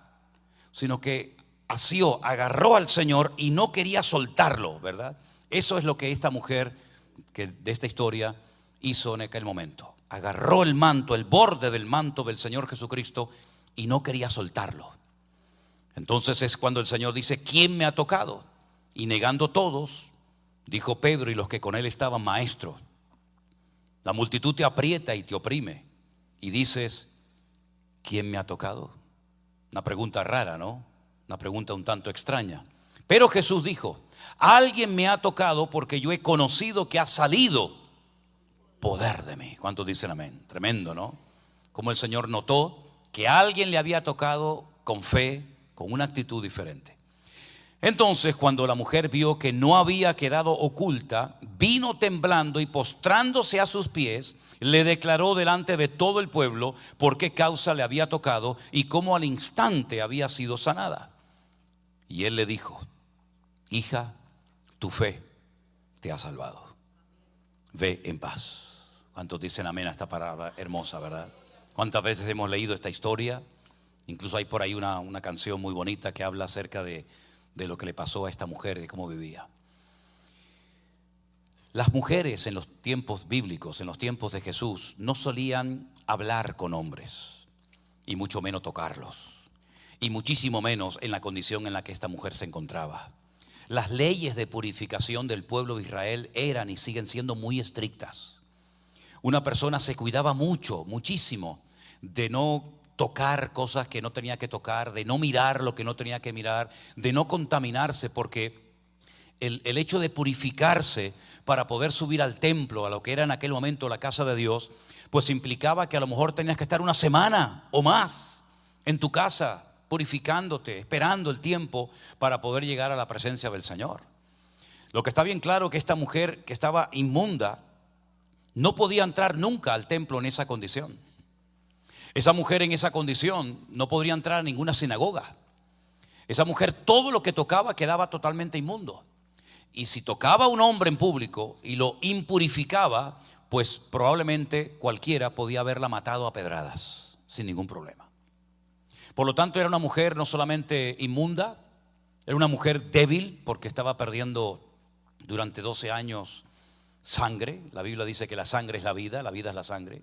sino que asió, agarró al Señor y no quería soltarlo, ¿verdad? Eso es lo que esta mujer de esta historia hizo en aquel momento. Agarró el manto, el borde del manto del Señor Jesucristo y no quería soltarlo. Entonces es cuando el Señor dice, ¿quién me ha tocado? Y negando todos, dijo Pedro y los que con él estaban, maestro, la multitud te aprieta y te oprime y dices, ¿quién me ha tocado? Una pregunta rara, ¿no? Una pregunta un tanto extraña. Pero Jesús dijo, alguien me ha tocado porque yo he conocido que ha salido poder de mí. ¿Cuántos dicen amén? Tremendo, ¿no? Como el Señor notó que alguien le había tocado con fe, con una actitud diferente. Entonces, cuando la mujer vio que no había quedado oculta, vino temblando y postrándose a sus pies, le declaró delante de todo el pueblo por qué causa le había tocado y cómo al instante había sido sanada. Y él le dijo, hija, tu fe te ha salvado. Ve en paz. ¿Cuántos dicen amén a esta palabra hermosa, verdad? ¿Cuántas veces hemos leído esta historia? Incluso hay por ahí una canción muy bonita que habla acerca de lo que le pasó a esta mujer, de cómo vivía. Las mujeres en los tiempos bíblicos, en los tiempos de Jesús, no solían hablar con hombres, y mucho menos tocarlos, y muchísimo menos en la condición en la que esta mujer se encontraba. las leyes de purificación del pueblo de Israel eran y siguen siendo muy estrictas. Una persona se cuidaba mucho, muchísimo, de no tocar cosas que no tenía que tocar, de no mirar lo que no tenía que mirar, de no contaminarse, porque el hecho de purificarse para poder subir al templo, a lo que era en aquel momento la casa de Dios, pues implicaba que a lo mejor tenías que estar una semana o más en tu casa, purificándote, esperando el tiempo para poder llegar a la presencia del Señor. Lo que está bien claro que esta mujer que estaba inmunda no podía entrar nunca al templo en esa condición. Esa mujer en esa condición no podría entrar a ninguna sinagoga. Esa mujer, todo lo que tocaba quedaba totalmente inmundo. Y si tocaba a un hombre en público y lo impurificaba, pues probablemente cualquiera podía haberla matado a pedradas sin ningún problema. Por lo tanto, era una mujer no solamente inmunda, era una mujer débil porque estaba perdiendo durante 12 años sangre. La Biblia dice que la sangre es la vida es la sangre.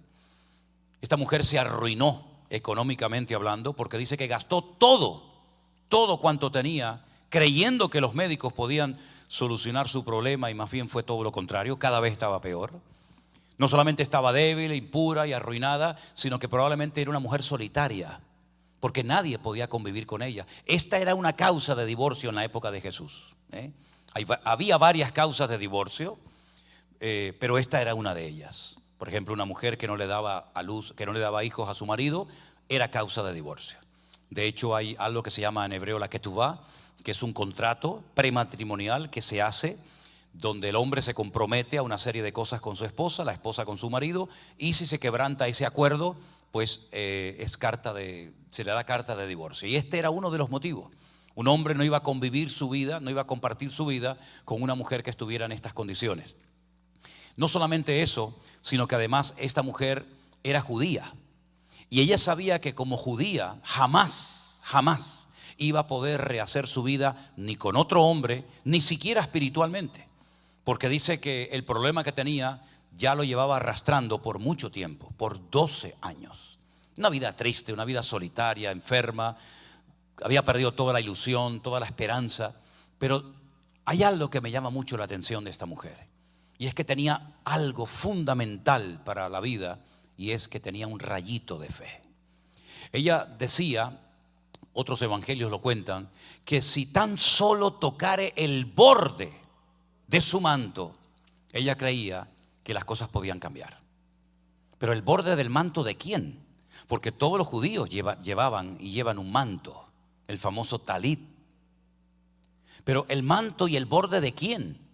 Esta mujer se arruinó económicamente hablando porque dice que gastó todo cuanto tenía, creyendo que los médicos podían solucionar su problema, y más bien fue todo lo contrario, cada vez estaba peor. No solamente estaba débil, impura y arruinada, sino que probablemente era una mujer solitaria, porque nadie podía convivir con ella. Esta era una causa de divorcio en la época de Jesús. Había varias causas de divorcio, pero esta era una de ellas. Por ejemplo, una mujer que no le daba a luz, que no le daba hijos a su marido, era causa de divorcio. De hecho, hay algo que se llama en hebreo la ketubá, que es un contrato prematrimonial que se hace donde el hombre se compromete a una serie de cosas con su esposa, la esposa con su marido, y si se quebranta ese acuerdo, pues se le da carta de divorcio. Y este era uno de los motivos. Un hombre no iba a convivir su vida, no iba a compartir su vida con una mujer que estuviera en estas condiciones. No solamente eso, sino que además esta mujer era judía. Y ella sabía que como judía jamás iba a poder rehacer su vida ni con otro hombre, ni siquiera espiritualmente. Porque dice que el problema que tenía ya lo llevaba arrastrando por mucho tiempo, por 12 años. Una vida triste, una vida solitaria, enferma. Había perdido toda la ilusión, toda la esperanza. Pero hay algo que me llama mucho la atención de esta mujer. Y es que tenía algo fundamental para la vida, y es que tenía un rayito de fe. Ella decía, otros evangelios lo cuentan, que si tan solo tocare el borde de su manto, ella creía que las cosas podían cambiar. Pero el borde del manto ¿de quién? Porque todos los judíos llevaban y llevan un manto, el famoso talit. Pero el manto y el borde ¿de quién?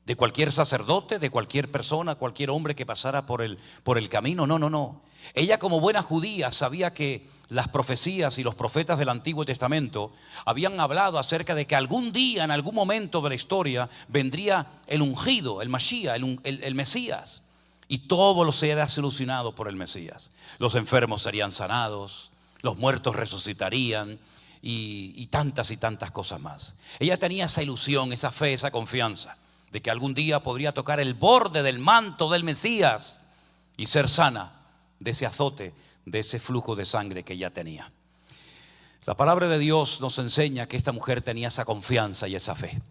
¿De cualquier sacerdote, de cualquier persona, cualquier hombre que pasara por el camino? No. Ella, como buena judía, sabía que las profecías y los profetas del Antiguo Testamento habían hablado acerca de que algún día, en algún momento de la historia, vendría el ungido, el Mashiach, el Mesías, y todo lo será solucionado por el Mesías. Los enfermos serían sanados, los muertos resucitarían, y tantas cosas más. Ella tenía esa ilusión, esa fe, esa confianza de que algún día podría tocar el borde del manto del Mesías y ser sana de ese azote, de ese flujo de sangre que ella tenía. La palabra de Dios nos enseña que esta mujer tenía esa confianza y esa fe.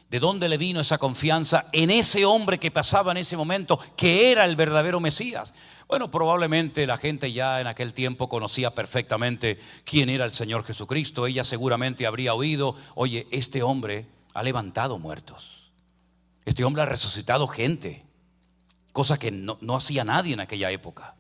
¿De dónde le vino esa confianza en ese hombre que pasaba en ese momento, que era el verdadero Mesías? Bueno, probablemente la gente ya en aquel tiempo conocía perfectamente quién era el Señor Jesucristo. Ella seguramente habría oído, oye, este hombre ha levantado muertos. Este hombre ha resucitado gente, cosa que no hacía nadie en aquella época.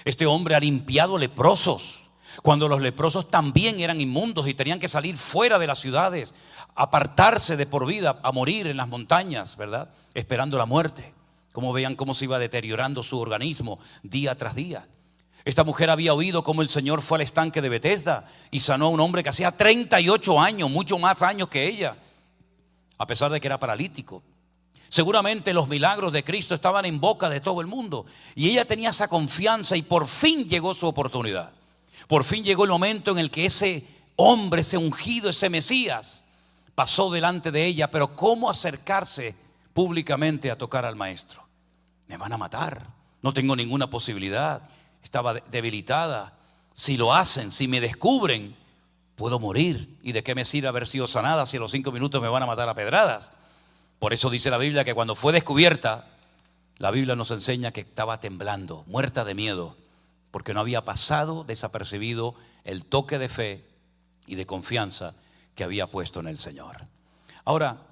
Este hombre ha limpiado leprosos, cuando los leprosos también eran inmundos y tenían que salir fuera de las ciudades, apartarse de por vida, a morir en las montañas, ¿verdad? Esperando la muerte. Como vean cómo se iba deteriorando su organismo día tras día. Esta mujer había oído cómo el Señor fue al estanque de Betesda y sanó a un hombre que hacía 38 años, mucho más años que ella, a pesar de que era paralítico. Seguramente los milagros de Cristo estaban en boca de todo el mundo, y ella tenía esa confianza, y por fin llegó su oportunidad. Por fin llegó el momento en el que ese hombre, ese ungido, ese Mesías pasó delante de ella. Pero ¿cómo acercarse públicamente a tocar al maestro? Me van a matar, no tengo ninguna posibilidad, estaba debilitada. Si lo hacen, si me descubren, puedo morir. ¿Y de qué me sirve haber sido sanada si a los 5 minutos me van a matar a pedradas? Por eso dice la Biblia que cuando fue descubierta, la Biblia nos enseña que estaba temblando, muerta de miedo, porque no había pasado desapercibido el toque de fe y de confianza que había puesto en el Señor. Ahora,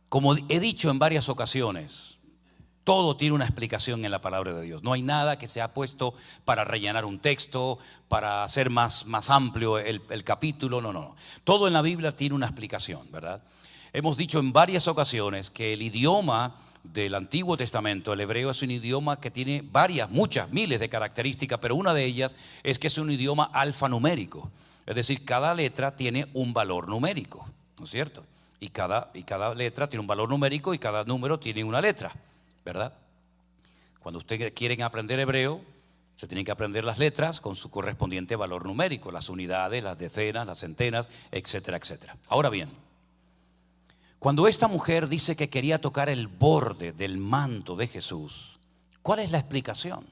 como he dicho en varias ocasiones, todo tiene una explicación en la palabra de Dios. No hay nada que se ha puesto para rellenar un texto, para hacer más amplio el capítulo. No. Todo en la Biblia tiene una explicación, ¿verdad? Hemos dicho en varias ocasiones que el idioma del Antiguo Testamento, el hebreo, es un idioma que tiene muchas, miles de características, pero una de ellas es que es un idioma alfanumérico. Es decir, cada letra tiene un valor numérico, ¿no es cierto? Y cada letra tiene un valor numérico y cada número tiene una letra, ¿verdad? Cuando ustedes quieren aprender hebreo, se tienen que aprender las letras con su correspondiente valor numérico, las unidades, las decenas, las centenas, etcétera, etcétera. Ahora bien, cuando esta mujer dice que quería tocar el borde del manto de Jesús, ¿cuál es la explicación?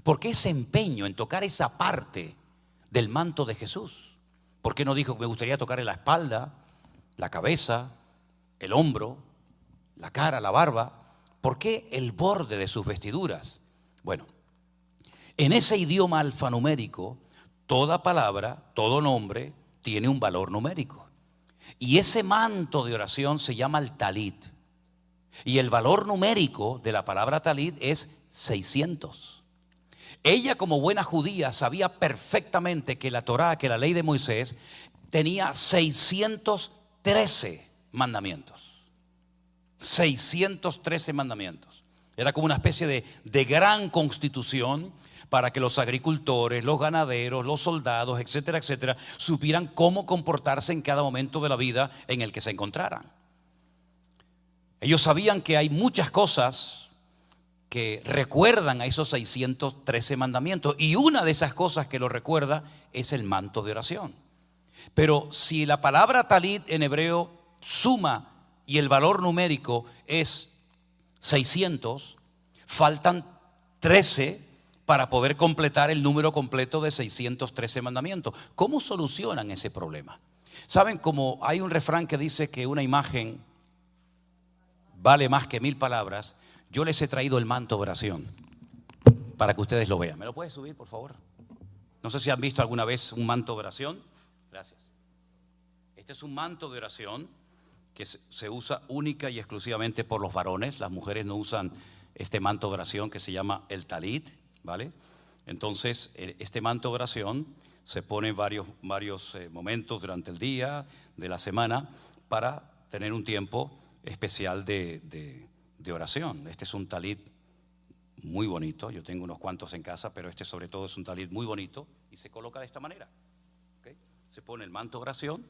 ¿Por qué ese empeño en tocar esa parte del manto de Jesús? ¿Por qué no dijo que me gustaría tocar en la espalda, la cabeza, el hombro, la cara, la barba? ¿Por qué el borde de sus vestiduras? Bueno, en ese idioma alfanumérico, toda palabra, todo nombre tiene un valor numérico. Y ese manto de oración se llama el talit. Y el valor numérico de la palabra talit es 600. Ella, como buena judía, sabía perfectamente que la Torá, que la ley de Moisés, tenía 613 mandamientos. 613 mandamientos. Era como una especie de gran constitución para que los agricultores, los ganaderos, los soldados, etcétera, etcétera, supieran cómo comportarse en cada momento de la vida en el que se encontraran. Ellos sabían que hay muchas cosas que recuerdan a esos 613 mandamientos, y una de esas cosas que lo recuerda es el manto de oración. Pero si la palabra talit en hebreo suma y el valor numérico es 600, faltan 13 para poder completar el número completo de 613 mandamientos. ¿Cómo solucionan ese problema? ¿Saben? Como hay un refrán que dice que una imagen vale más que 1000 palabras, yo les he traído el manto de oración para que ustedes lo vean. ¿Me lo puedes subir, por favor? No sé si han visto alguna vez un manto de oración. Gracias. Este es un manto de oración que se usa única y exclusivamente por los varones. Las mujeres no usan este manto de oración que se llama el talit, ¿vale? Entonces, este manto de oración se pone en varios momentos durante el día, de la semana, para tener un tiempo especial de oración. Este es un talit muy bonito. Yo tengo unos cuantos en casa, pero este sobre todo es un talit muy bonito y se coloca de esta manera, ¿okay? Se pone el manto de oración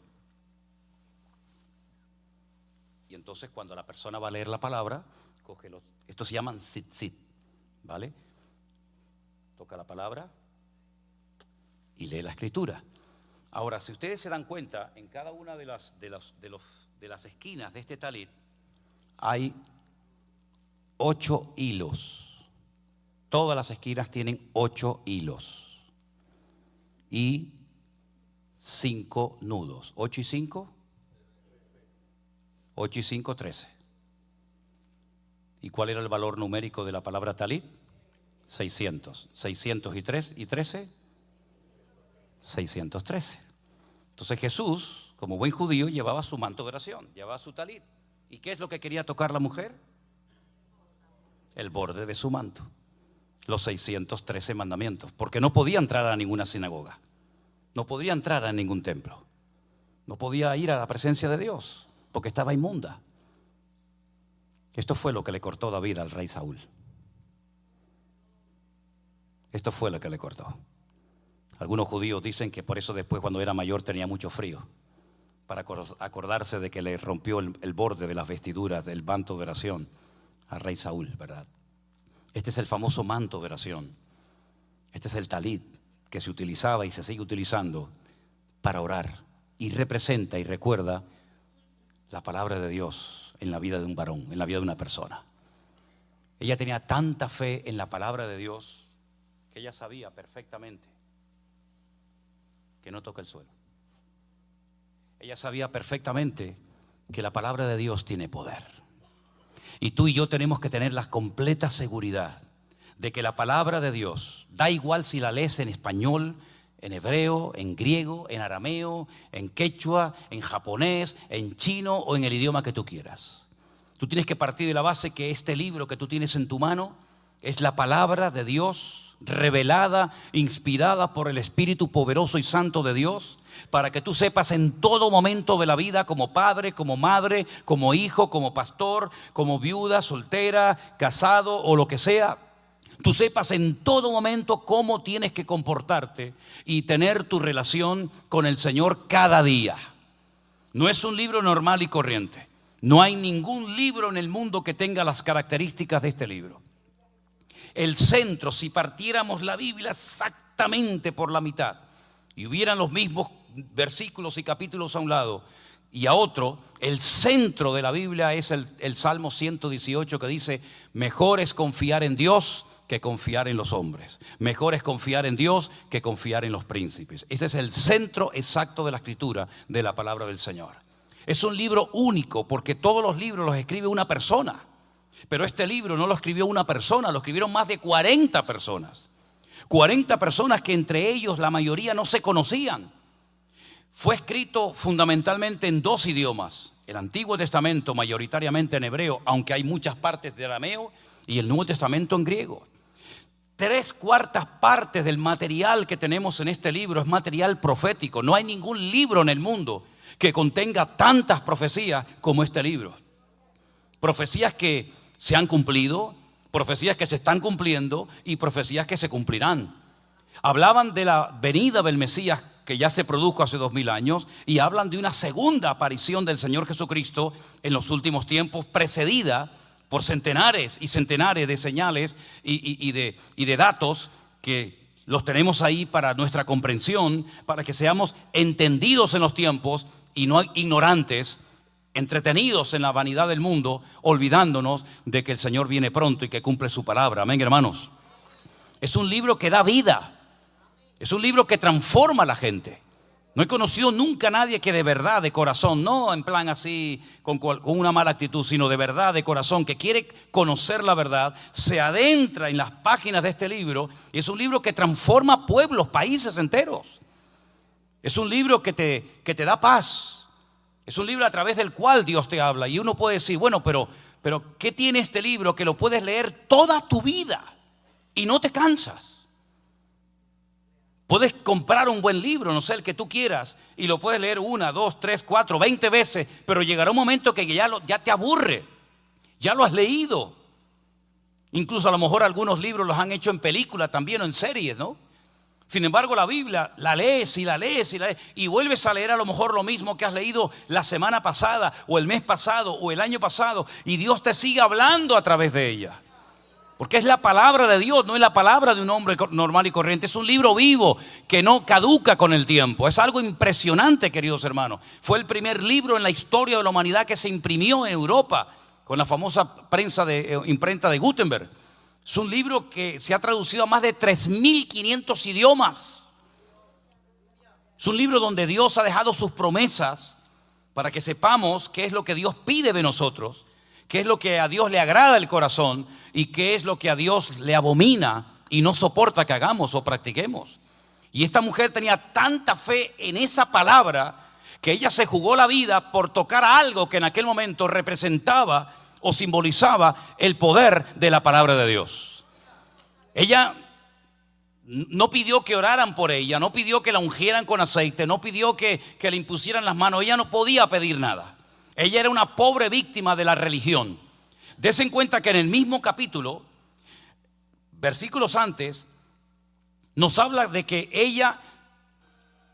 y entonces cuando la persona va a leer la palabra, coge estos se llaman tzitzit, ¿vale? Toca la palabra y lee la escritura. Ahora, si ustedes se dan cuenta, en cada una de las esquinas de este talit hay 8 hilos. Todas las esquinas tienen 8 hilos y 5 nudos. 8 y 5, 8 y 5, 13. ¿Y cuál era el valor numérico de la palabra talit? 600. 600 y 3 y 13, 613. Entonces Jesús, como buen judío, llevaba su manto de oración, llevaba su talit. ¿Y qué es lo que quería tocar la mujer? El borde de su manto, los 613 mandamientos, porque no podía entrar a ninguna sinagoga, no podía entrar a ningún templo, no podía ir a la presencia de Dios, porque estaba inmunda. Esto fue lo que le cortó David al rey Saúl. Esto fue lo que le cortó. Algunos judíos dicen que por eso después, cuando era mayor, tenía mucho frío, para acordarse de que le rompió el borde de las vestiduras del manto de oración al rey Saúl, ¿verdad? Este es el famoso manto de oración. Este es el talit que se utilizaba y se sigue utilizando para orar, y representa y recuerda la palabra de Dios en la vida de un varón, en la vida de una persona. Ella tenía tanta fe en la palabra de Dios que ella sabía perfectamente que no toca el suelo. ella sabía perfectamente que la palabra de Dios tiene poder. Y tú y yo tenemos que tener la completa seguridad de que la palabra de Dios, da igual si la lees en español, en hebreo, en griego, en arameo, en quechua, en japonés, en chino o en el idioma que tú quieras. Tú tienes que partir de la base que este libro que tú tienes en tu mano es la palabra de Dios revelada, inspirada por el Espíritu poderoso y santo de Dios, para que tú sepas en todo momento de la vida, como padre, como madre, como hijo, como pastor, como viuda, soltera, casado o lo que sea, tú sepas en todo momento cómo tienes que comportarte y tener tu relación con el Señor cada día. No es un libro normal y corriente. No hay ningún libro en el mundo que tenga las características de este libro. El centro, si partiéramos la Biblia exactamente por la mitad y hubieran los mismos versículos y capítulos a un lado y a otro, el centro de la Biblia es el Salmo 118, que dice: mejor es confiar en Dios que confiar en los hombres. Mejor es confiar en Dios que confiar en los príncipes. Ese es el centro exacto de la escritura, de la palabra del Señor. Es un libro único porque todos los libros los escribe una persona. Pero este libro no lo escribió una persona, lo escribieron más de 40 personas. 40 personas que entre ellos la mayoría no se conocían. Fue escrito fundamentalmente en dos idiomas. El Antiguo Testamento mayoritariamente en hebreo, aunque hay muchas partes de arameo, y el Nuevo Testamento en griego. 3/4 partes del material que tenemos en este libro es material profético. No hay ningún libro en el mundo que contenga tantas profecías como este libro. Profecías que se han cumplido, profecías que se están cumpliendo y profecías que se cumplirán. Hablaban de la venida del Mesías que ya se produjo hace 2000 años y hablan de una segunda aparición del Señor Jesucristo en los últimos tiempos, precedida por centenares y centenares de señales y de datos que los tenemos ahí para nuestra comprensión, para que seamos entendidos en los tiempos y no ignorantes, entretenidos en la vanidad del mundo, olvidándonos de que el Señor viene pronto y que cumple su palabra. Amén, hermanos. Es un libro que da vida. Es un libro que transforma a la gente. No he conocido nunca a nadie que de verdad, de corazón, no en plan así con una mala actitud, sino de verdad, de corazón, que quiere conocer la verdad, se adentra en las páginas de este libro. Y es un libro que transforma pueblos, países enteros. Es un libro que te da paz. Es un libro a través del cual Dios te habla. Y uno puede decir, bueno, pero ¿qué tiene este libro que lo puedes leer toda tu vida y no te cansas? Puedes comprar un buen libro, no sé, el que tú quieras, y lo puedes leer 1, 2, 3, 4, 20 veces, pero llegará un momento que ya te aburre, ya lo has leído. Incluso a lo mejor algunos libros los han hecho en película también o en series, ¿no? Sin embargo, la Biblia la lees y la lees y la lees y vuelves a leer a lo mejor lo mismo que has leído la semana pasada o el mes pasado o el año pasado, y Dios te sigue hablando a través de ella. Porque es la palabra de Dios, no es la palabra de un hombre normal y corriente. Es un libro vivo que no caduca con el tiempo. Es algo impresionante, queridos hermanos. Fue el primer libro en la historia de la humanidad que se imprimió en Europa con la famosa imprenta de Gutenberg. Es un libro que se ha traducido a más de 3.500 idiomas. Es un libro donde Dios ha dejado sus promesas para que sepamos qué es lo que Dios pide de nosotros, qué es lo que a Dios le agrada el corazón y qué es lo que a Dios le abomina y no soporta que hagamos o practiquemos. Y esta mujer tenía tanta fe en esa palabra que ella se jugó la vida por tocar algo que en aquel momento representaba o simbolizaba el poder de la palabra de Dios. Ella no pidió que oraran por ella, no pidió que la ungieran con aceite, no pidió que le impusieran las manos. Ella no podía pedir nada. Ella era una pobre víctima de la religión. Desen cuenta que en el mismo capítulo, versículos antes, nos habla de que ella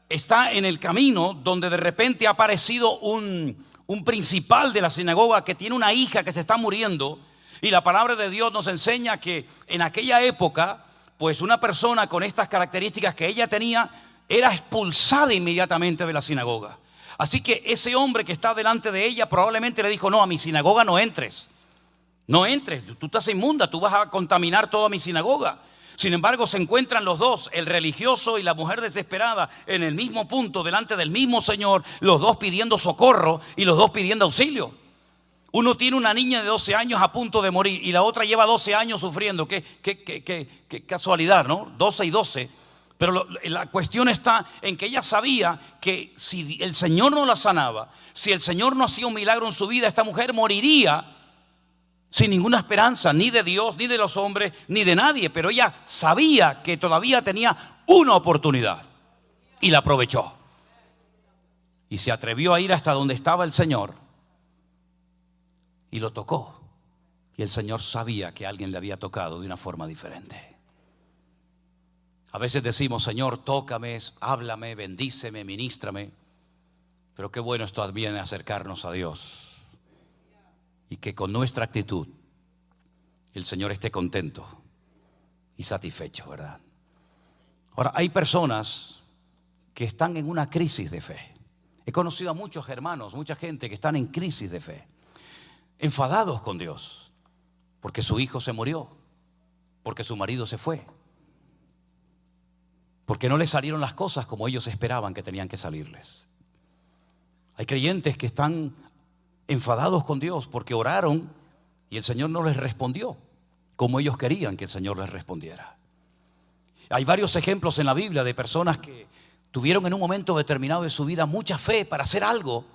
está en el camino donde de repente ha aparecido un principal de la sinagoga que tiene una hija que se está muriendo, y la palabra de Dios nos enseña que en aquella época, pues una persona con estas características que ella tenía era expulsada inmediatamente de la sinagoga. Así que ese hombre que está delante de ella probablemente le dijo: no, a mi sinagoga no entres. No entres, tú estás inmunda, tú vas a contaminar toda mi sinagoga. Sin embargo, se encuentran los dos, el religioso y la mujer desesperada, en el mismo punto, delante del mismo Señor, los dos pidiendo socorro y los dos pidiendo auxilio. Uno tiene una niña de 12 años a punto de morir y la otra lleva 12 años sufriendo. Qué casualidad, ¿no? 12 y 12. Pero la cuestión está en que ella sabía que si el Señor no la sanaba, si el Señor no hacía un milagro en su vida, esta mujer moriría sin ninguna esperanza, ni de Dios, ni de los hombres, ni de nadie. Pero ella sabía que todavía tenía una oportunidad y la aprovechó. Y se atrevió a ir hasta donde estaba el Señor y lo tocó. Y el Señor sabía que alguien le había tocado de una forma diferente. A veces decimos: Señor, tócame, háblame, bendíceme, ministrame. Pero qué bueno es también acercarnos a Dios. Y que con nuestra actitud el Señor esté contento y satisfecho, ¿verdad? Ahora, hay personas que están en una crisis de fe. He conocido a muchos hermanos, mucha gente que están en crisis de fe, enfadados con Dios, porque su hijo se murió, porque su marido se fue, porque no les salieron las cosas como ellos esperaban que tenían que salirles. Hay creyentes que están enfadados con Dios porque oraron y el Señor no les respondió como ellos querían que el Señor les respondiera. Hay varios ejemplos en la Biblia de personas que tuvieron en un momento determinado de su vida mucha fe para hacer algo,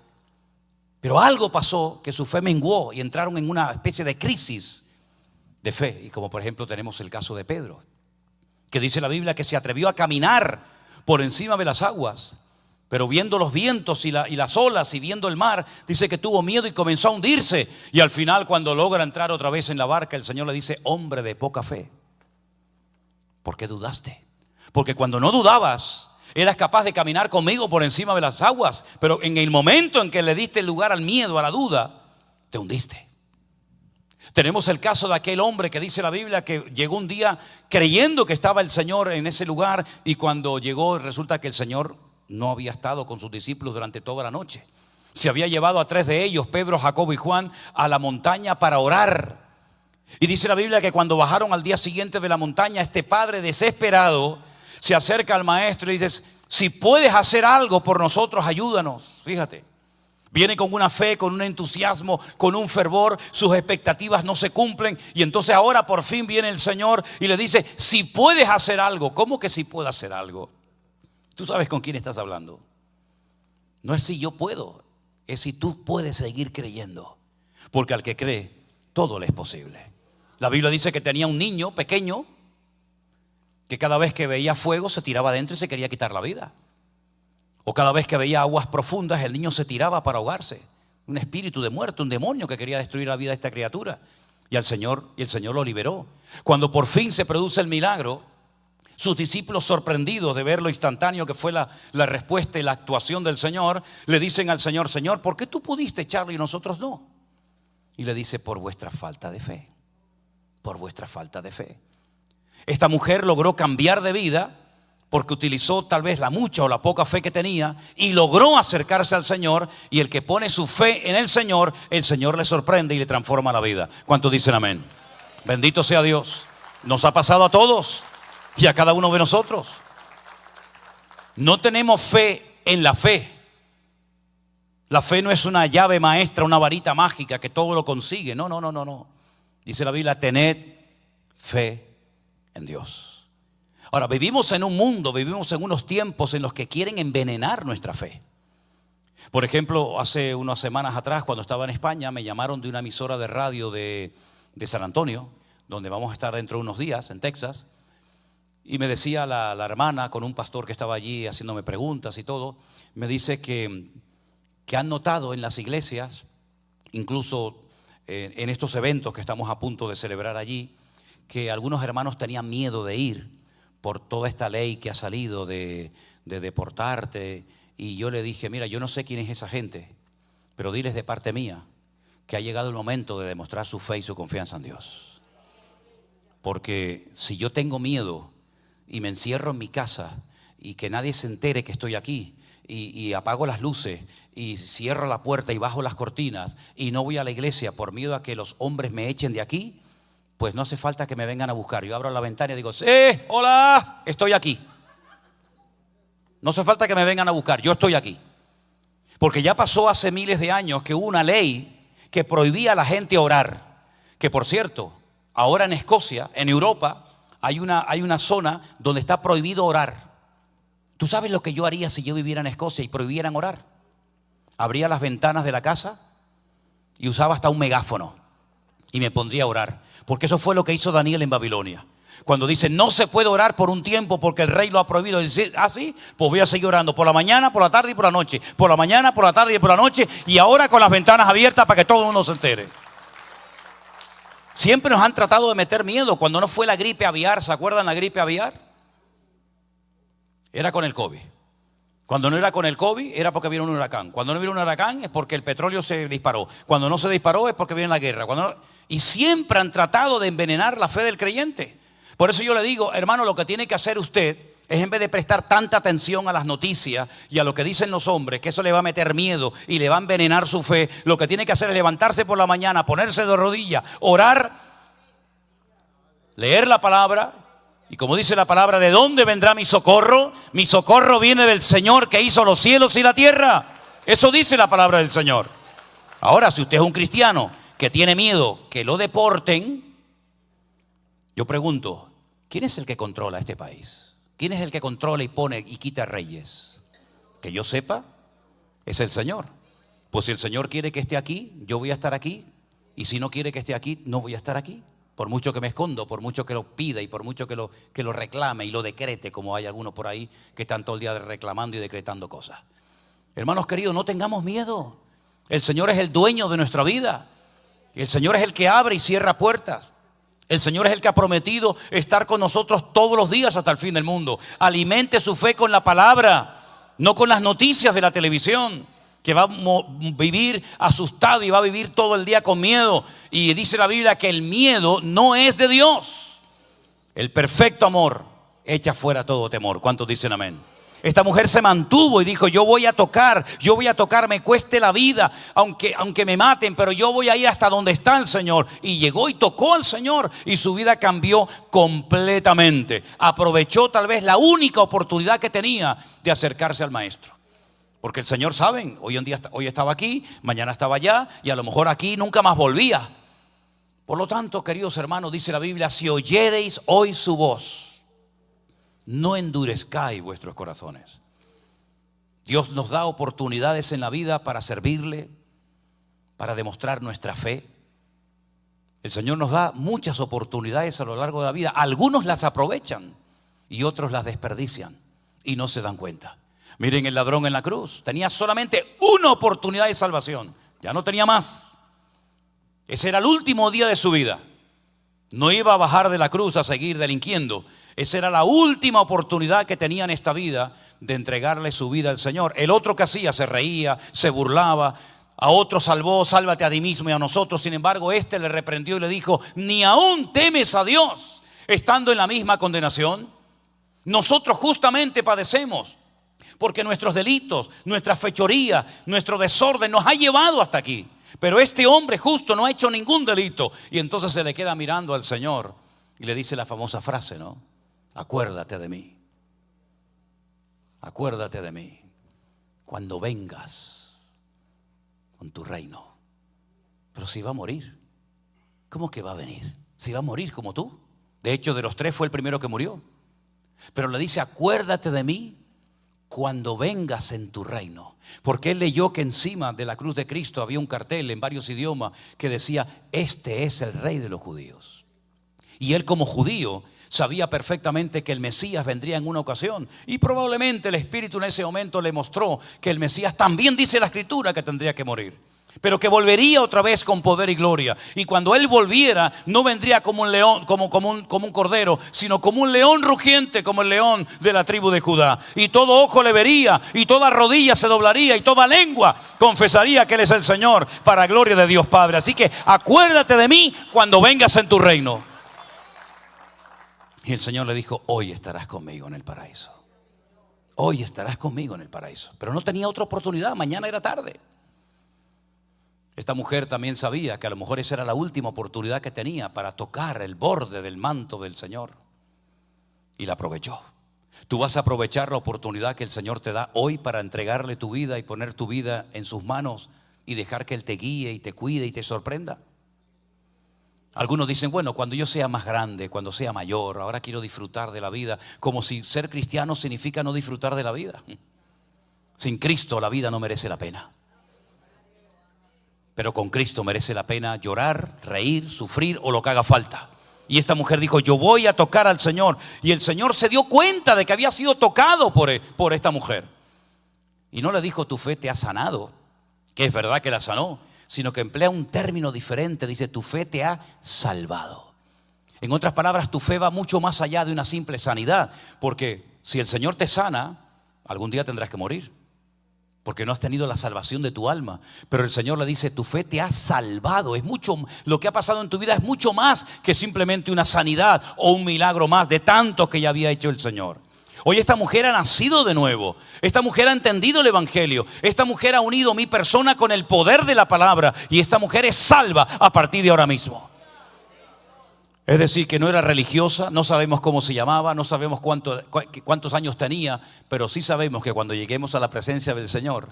pero algo pasó que su fe menguó y entraron en una especie de crisis de fe. Y como por ejemplo tenemos el caso de Pedro, que dice la Biblia que se atrevió a caminar por encima de las aguas, pero viendo los vientos y las olas y viendo el mar, dice que tuvo miedo y comenzó a hundirse. Y al final, cuando logra entrar otra vez en la barca, el Señor le dice: hombre de poca fe, ¿por qué dudaste? Porque cuando no dudabas, eras capaz de caminar conmigo por encima de las aguas, pero en el momento en que le diste lugar al miedo, a la duda, te hundiste. Tenemos el caso de aquel hombre que dice la Biblia que llegó un día creyendo que estaba el Señor en ese lugar, y cuando llegó resulta que el Señor no había estado con sus discípulos durante toda la noche. Se había llevado a 3 de ellos, Pedro, Jacobo y Juan, a la montaña para orar. Y dice la Biblia que cuando bajaron al día siguiente de la montaña, este padre desesperado se acerca al maestro y dice: si puedes hacer algo por nosotros, ayúdanos. Fíjate, viene con una fe, con un entusiasmo, con un fervor, sus expectativas no se cumplen, y entonces ahora por fin viene el Señor y le dice: si puedes hacer algo. ¿Cómo que si puedo hacer algo? Tú sabes con quién estás hablando. No es si yo puedo, es si tú puedes seguir creyendo, porque al que cree todo le es posible. La Biblia dice que tenía un niño pequeño que cada vez que veía fuego se tiraba adentro y se quería quitar la vida. O cada vez que veía aguas profundas, el niño se tiraba para ahogarse. Un espíritu de muerte, un demonio que quería destruir la vida de esta criatura. Y el Señor lo liberó. Cuando por fin se produce el milagro, sus discípulos, sorprendidos de ver lo instantáneo que fue la respuesta y la actuación del Señor, le dicen al Señor: Señor, ¿por qué tú pudiste echarlo y nosotros no? Y le dice: por vuestra falta de fe. Por vuestra falta de fe. Esta mujer logró cambiar de vida porque utilizó tal vez la mucha o la poca fe que tenía y logró acercarse al Señor. Y el que pone su fe en el Señor le sorprende y le transforma la vida. ¿Cuántos dicen amén? Bendito sea Dios. Nos ha pasado a todos y a cada uno de nosotros. No tenemos fe en la fe. La fe no es una llave maestra, una varita mágica que todo lo consigue. No. Dice la Biblia: tened fe en Dios. Ahora, vivimos en un mundo, vivimos en unos tiempos en los que quieren envenenar nuestra fe. Por ejemplo, hace unas semanas atrás, cuando estaba en España, me llamaron de una emisora de radio de San Antonio, donde vamos a estar dentro de unos días, en Texas. Y me decía la hermana, con un pastor que estaba allí haciéndome preguntas y todo, me dice que han notado en las iglesias, incluso en estos eventos que estamos a punto de celebrar allí, que algunos hermanos tenían miedo de ir por toda esta ley que ha salido de deportarte. Y yo le dije: mira, yo no sé quién es esa gente, pero diles de parte mía que ha llegado el momento de demostrar su fe y su confianza en Dios. Porque si yo tengo miedo y me encierro en mi casa y que nadie se entere que estoy aquí, y apago las luces y cierro la puerta y bajo las cortinas y no voy a la iglesia por miedo a que los hombres me echen de aquí, después, no hace falta que me vengan a buscar. Yo abro la ventana y digo, sí, hola, estoy aquí. No hace falta que me vengan a buscar, yo estoy aquí. Porque ya pasó hace miles de años que hubo una ley que prohibía a la gente orar. Que por cierto, ahora en Escocia, en Europa, hay una zona donde está prohibido orar. ¿Tú sabes lo que yo haría si yo viviera en Escocia y prohibieran orar? Abría las ventanas de la casa y usaba hasta un megáfono y me pondría a orar. Porque eso fue lo que hizo Daniel en Babilonia. Cuando dice, no se puede orar por un tiempo porque el rey lo ha prohibido. Dice, ¿ah, sí? Pues voy a seguir orando por la mañana, por la tarde y por la noche. Por la mañana, por la tarde y por la noche. Y ahora con las ventanas abiertas para que todo el mundo se entere. Siempre nos han tratado de meter miedo. Cuando no fue la gripe aviar, ¿se acuerdan la gripe aviar? Era con el COVID. Cuando no era con el COVID, era porque vino un huracán. Cuando no vino un huracán es porque el petróleo se disparó. Cuando no se disparó es porque viene la guerra. Y siempre han tratado de envenenar la fe del creyente. Por eso yo le digo, hermano, lo que tiene que hacer usted es, en vez de prestar tanta atención a las noticias y a lo que dicen los hombres, que eso le va a meter miedo y le va a envenenar su fe, lo que tiene que hacer es levantarse por la mañana, ponerse de rodillas, orar, leer la palabra. Y como dice la palabra, ¿de dónde vendrá mi socorro? Mi socorro viene del Señor que hizo los cielos y la tierra. Eso dice la palabra del Señor. Ahora, si usted es un cristiano que tiene miedo que lo deporten, yo pregunto, ¿quién es el que controla este país? ¿Quién es el que controla y pone y quita reyes? Que yo sepa, es el Señor. Pues si el Señor quiere que esté aquí, yo voy a estar aquí. Y si no quiere que esté aquí, no voy a estar aquí. Por mucho que me escondo, por mucho que lo pida y por mucho que lo reclame y lo decrete, como hay algunos por ahí que están todo el día reclamando y decretando cosas. Hermanos queridos, no tengamos miedo. El Señor es el dueño de nuestra vida. El Señor es el que abre y cierra puertas. El Señor es el que ha prometido estar con nosotros todos los días hasta el fin del mundo. Alimente su fe con la palabra, no con las noticias de la televisión, que va a vivir asustado y va a vivir todo el día con miedo. Y dice la Biblia que el miedo no es de Dios. El perfecto amor echa fuera todo temor. ¿Cuántos dicen amén? Esta mujer se mantuvo y dijo, yo voy a tocar, me cueste la vida, aunque me maten, pero yo voy a ir hasta donde está el Señor. Y llegó y tocó al Señor y su vida cambió completamente. Aprovechó tal vez la única oportunidad que tenía de acercarse al Maestro. Porque el Señor, saben, hoy estaba aquí, mañana estaba allá y a lo mejor aquí nunca más volvía. Por lo tanto, queridos hermanos, dice la Biblia, si oyereis hoy su voz, no endurezcáis vuestros corazones. Dios nos da oportunidades en la vida para servirle, para demostrar nuestra fe. El Señor nos da muchas oportunidades a lo largo de la vida. Algunos las aprovechan y otros las desperdician y no se dan cuenta. Miren el ladrón en la cruz, tenía solamente una oportunidad de salvación, ya no tenía más. Ese era el último día de su vida. No iba a bajar de la cruz a seguir delinquiendo. Esa era la última oportunidad que tenía en esta vida de entregarle su vida al Señor. El otro que hacía, se reía, se burlaba. A otro salvó, sálvate a ti mismo y a nosotros. Sin embargo, este le reprendió y le dijo, ni aún temes a Dios, estando en la misma condenación. Nosotros justamente padecemos porque nuestros delitos, nuestra fechoría, nuestro desorden nos ha llevado hasta aquí. Pero este hombre justo no ha hecho ningún delito. Y entonces se le queda mirando al Señor y le dice la famosa frase, ¿no? Acuérdate de mí. Acuérdate de mí cuando vengas con tu reino. Pero si va a morir, ¿cómo que va a venir? Si va a morir como tú. De hecho, de los tres fue el primero que murió. Pero le dice, acuérdate de mí cuando vengas en tu reino. Porque él leyó que encima de la cruz de Cristo había un cartel en varios idiomas que decía, este es el rey de los judíos. Y él, como judío, sabía perfectamente que el Mesías vendría en una ocasión. Y probablemente el Espíritu en ese momento le mostró que el Mesías también dice la Escritura que tendría que morir, pero que volvería otra vez con poder y gloria. Y cuando él volviera, no vendría como un león, como un cordero, sino como un león rugiente, como el león de la tribu de Judá. Y todo ojo le vería, y toda rodilla se doblaría, y toda lengua confesaría que él es el Señor, para gloria de Dios Padre. Así que acuérdate de mí cuando vengas en tu reino. Y el Señor le dijo, hoy estarás conmigo en el paraíso. Hoy estarás conmigo en el paraíso. Pero no tenía otra oportunidad, mañana era tarde. Esta mujer también sabía que a lo mejor esa era la última oportunidad que tenía para tocar el borde del manto del Señor. Y la aprovechó. Tú vas a aprovechar la oportunidad que el Señor te da hoy para entregarle tu vida y poner tu vida en sus manos y dejar que Él te guíe y te cuide y te sorprenda. Algunos dicen, bueno, cuando yo sea más grande, cuando sea mayor, ahora quiero disfrutar de la vida, como si ser cristiano significa no disfrutar de la vida. Sin Cristo la vida no merece la pena. Pero con Cristo merece la pena llorar, reír, sufrir o lo que haga falta. Y esta mujer dijo, yo voy a tocar al Señor. Y el Señor se dio cuenta de que había sido tocado por esta mujer. Y no le dijo, tu fe te ha sanado, que es verdad que la sanó, sino que emplea un término diferente. Dice, tu fe te ha salvado. En otras palabras, tu fe va mucho más allá de una simple sanidad. Porque si el Señor te sana, algún día tendrás que morir, porque no has tenido la salvación de tu alma. Pero el Señor le dice, tu fe te ha salvado. Es mucho, lo que ha pasado en tu vida es mucho más que simplemente una sanidad o un milagro más de tanto que ya había hecho el Señor. Hoy esta mujer ha nacido de nuevo. Esta mujer ha entendido el evangelio. Esta mujer ha unido mi persona con el poder de la palabra. Y esta mujer es salva a partir de ahora mismo. Es decir, que no era religiosa, no sabemos cómo se llamaba, no sabemos cuántos años tenía, pero sí sabemos que cuando lleguemos a la presencia del Señor,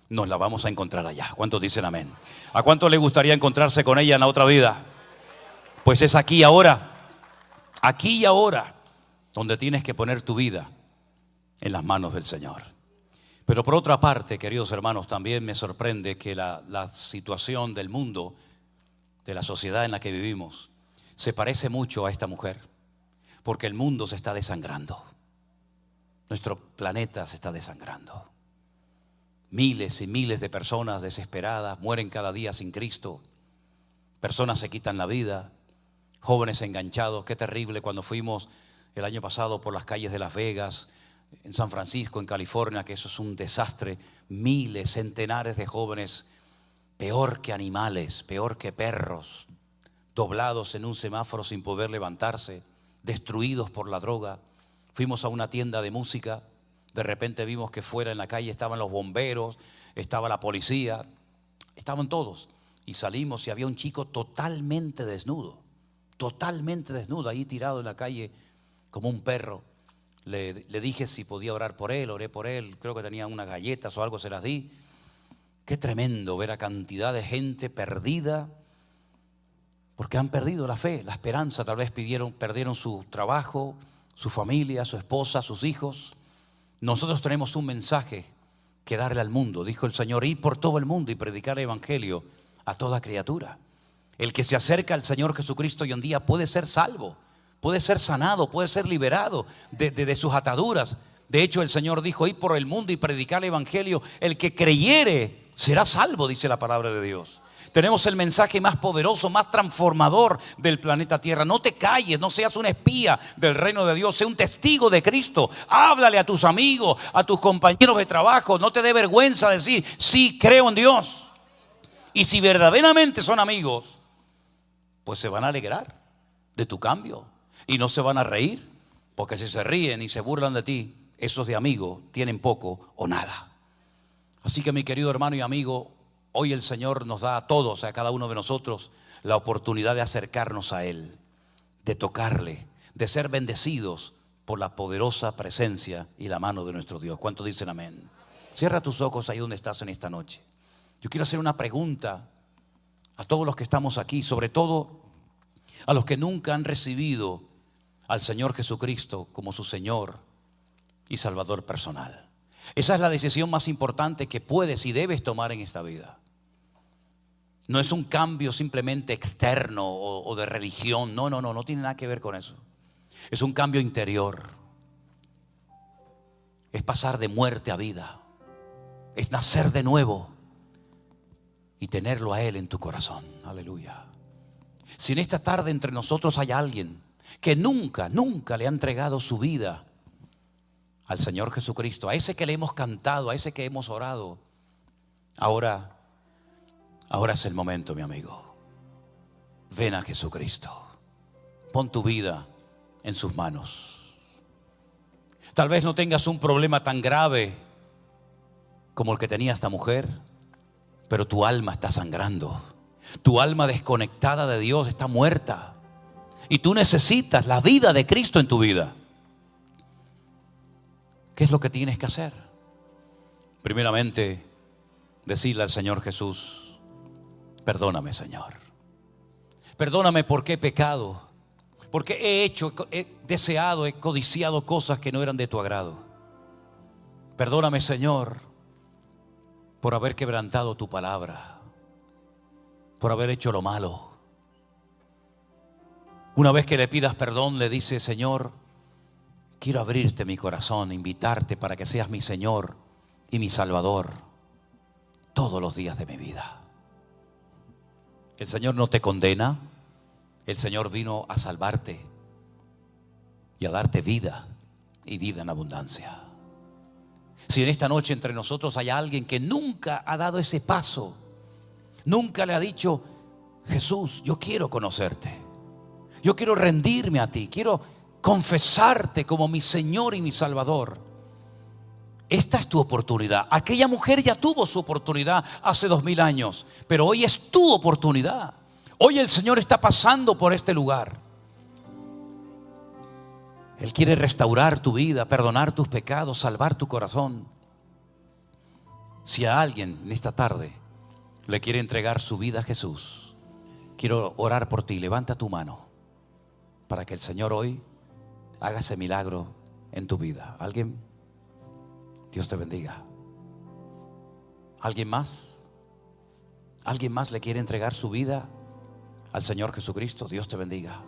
nos la vamos a encontrar allá. ¿Cuántos dicen amén? ¿A cuántos les gustaría encontrarse con ella en la otra vida? Pues es aquí y ahora, donde tienes que poner tu vida en las manos del Señor. Pero por otra parte, queridos hermanos, también me sorprende que la situación del mundo, de la sociedad en la que vivimos, se parece mucho a esta mujer, porque el mundo se está desangrando. Nuestro planeta se está desangrando. Miles y miles de personas desesperadas mueren cada día sin Cristo. Personas se quitan la vida, jóvenes enganchados. Qué terrible cuando fuimos el año pasado por las calles de Las Vegas, en San Francisco, en California, que eso es un desastre. Miles, centenares de jóvenes, peor que animales, peor que perros, doblados en un semáforo sin poder levantarse, destruidos por la droga. Fuimos a una tienda de música, de repente vimos que fuera en la calle estaban los bomberos, estaba la policía, estaban todos. Y salimos y había un chico totalmente desnudo ahí tirado en la calle como un perro. Le dije si podía orar por él, oré por él, creo que tenía unas galletas o algo, se las di. Qué tremendo ver a cantidad de gente perdida, porque han perdido la fe, la esperanza. Tal vez perdieron su trabajo, su familia, su esposa, sus hijos. Nosotros tenemos un mensaje que darle al mundo. Dijo el Señor, ir por todo el mundo y predicar el evangelio a toda criatura. El que se acerca al Señor Jesucristo hoy en día puede ser salvo, puede ser sanado, puede ser liberado de sus ataduras. De hecho, el Señor dijo, ir por el mundo y predicar el evangelio. El que creyere será salvo, dice la palabra de Dios. Tenemos el mensaje más poderoso, más transformador del planeta Tierra. No te calles, no seas un espía del reino de Dios, sé un testigo de Cristo. Háblale a tus amigos, a tus compañeros de trabajo. No te dé vergüenza decir, sí, creo en Dios. Y si verdaderamente son amigos, pues se van a alegrar de tu cambio y no se van a reír, porque si se ríen y se burlan de ti, esos de amigos tienen poco o nada. Así que mi querido hermano y amigo, hoy el Señor nos da a todos, a cada uno de nosotros, la oportunidad de acercarnos a Él, de tocarle, de ser bendecidos por la poderosa presencia y la mano de nuestro Dios. ¿Cuántos dicen amén? Cierra tus ojos ahí donde estás en esta noche. Yo quiero hacer una pregunta a todos los que estamos aquí, sobre todo a los que nunca han recibido al Señor Jesucristo como su Señor y Salvador personal. Esa es la decisión más importante que puedes y debes tomar en esta vida. No es un cambio simplemente externo o de religión. No tiene nada que ver con eso. Es un cambio interior. Es pasar de muerte a vida. Es nacer de nuevo y tenerlo a Él en tu corazón. Aleluya. Si en esta tarde entre nosotros hay alguien que nunca le ha entregado su vida al Señor Jesucristo, a ese que le hemos cantado, a ese que hemos orado, ahora es el momento, mi amigo. Ven a Jesucristo. Pon tu vida en sus manos. Tal vez no tengas un problema tan grave como el que tenía esta mujer. pero tu alma está sangrando. Tu alma desconectada de Dios está muerta. Y tú necesitas la vida de Cristo en tu vida. ¿Qué es lo que tienes que hacer? Primeramente, decirle al Señor Jesús: perdóname, Señor. Perdóname porque he pecado, porque he deseado, he codiciado cosas que no eran de tu agrado. Perdóname, Señor, por haber quebrantado tu palabra, por haber hecho lo malo. Una vez que le pidas perdón, le dice: Señor, quiero abrirte mi corazón, invitarte para que seas mi Señor y mi Salvador todos los días de mi vida. El Señor no te condena. El Señor vino a salvarte y a darte vida, y vida en abundancia. Si en esta noche entre nosotros hay alguien que nunca ha dado ese paso, nunca le ha dicho: Jesús, yo quiero conocerte, yo quiero rendirme a ti, quiero confesarte como mi Señor y mi Salvador, esta es tu oportunidad. Aquella mujer ya tuvo su oportunidad hace 2000 años, pero hoy es tu oportunidad. Hoy el Señor está pasando por este lugar. Él quiere restaurar tu vida, perdonar tus pecados, salvar tu corazón. Si a alguien en esta tarde le quiere entregar su vida a Jesús, quiero orar por ti. Levanta tu mano para que el Señor hoy haga ese milagro en tu vida. ¿Alguien? Dios te bendiga. ¿Alguien más? ¿Alguien más le quiere entregar su vida al Señor Jesucristo? Dios te bendiga.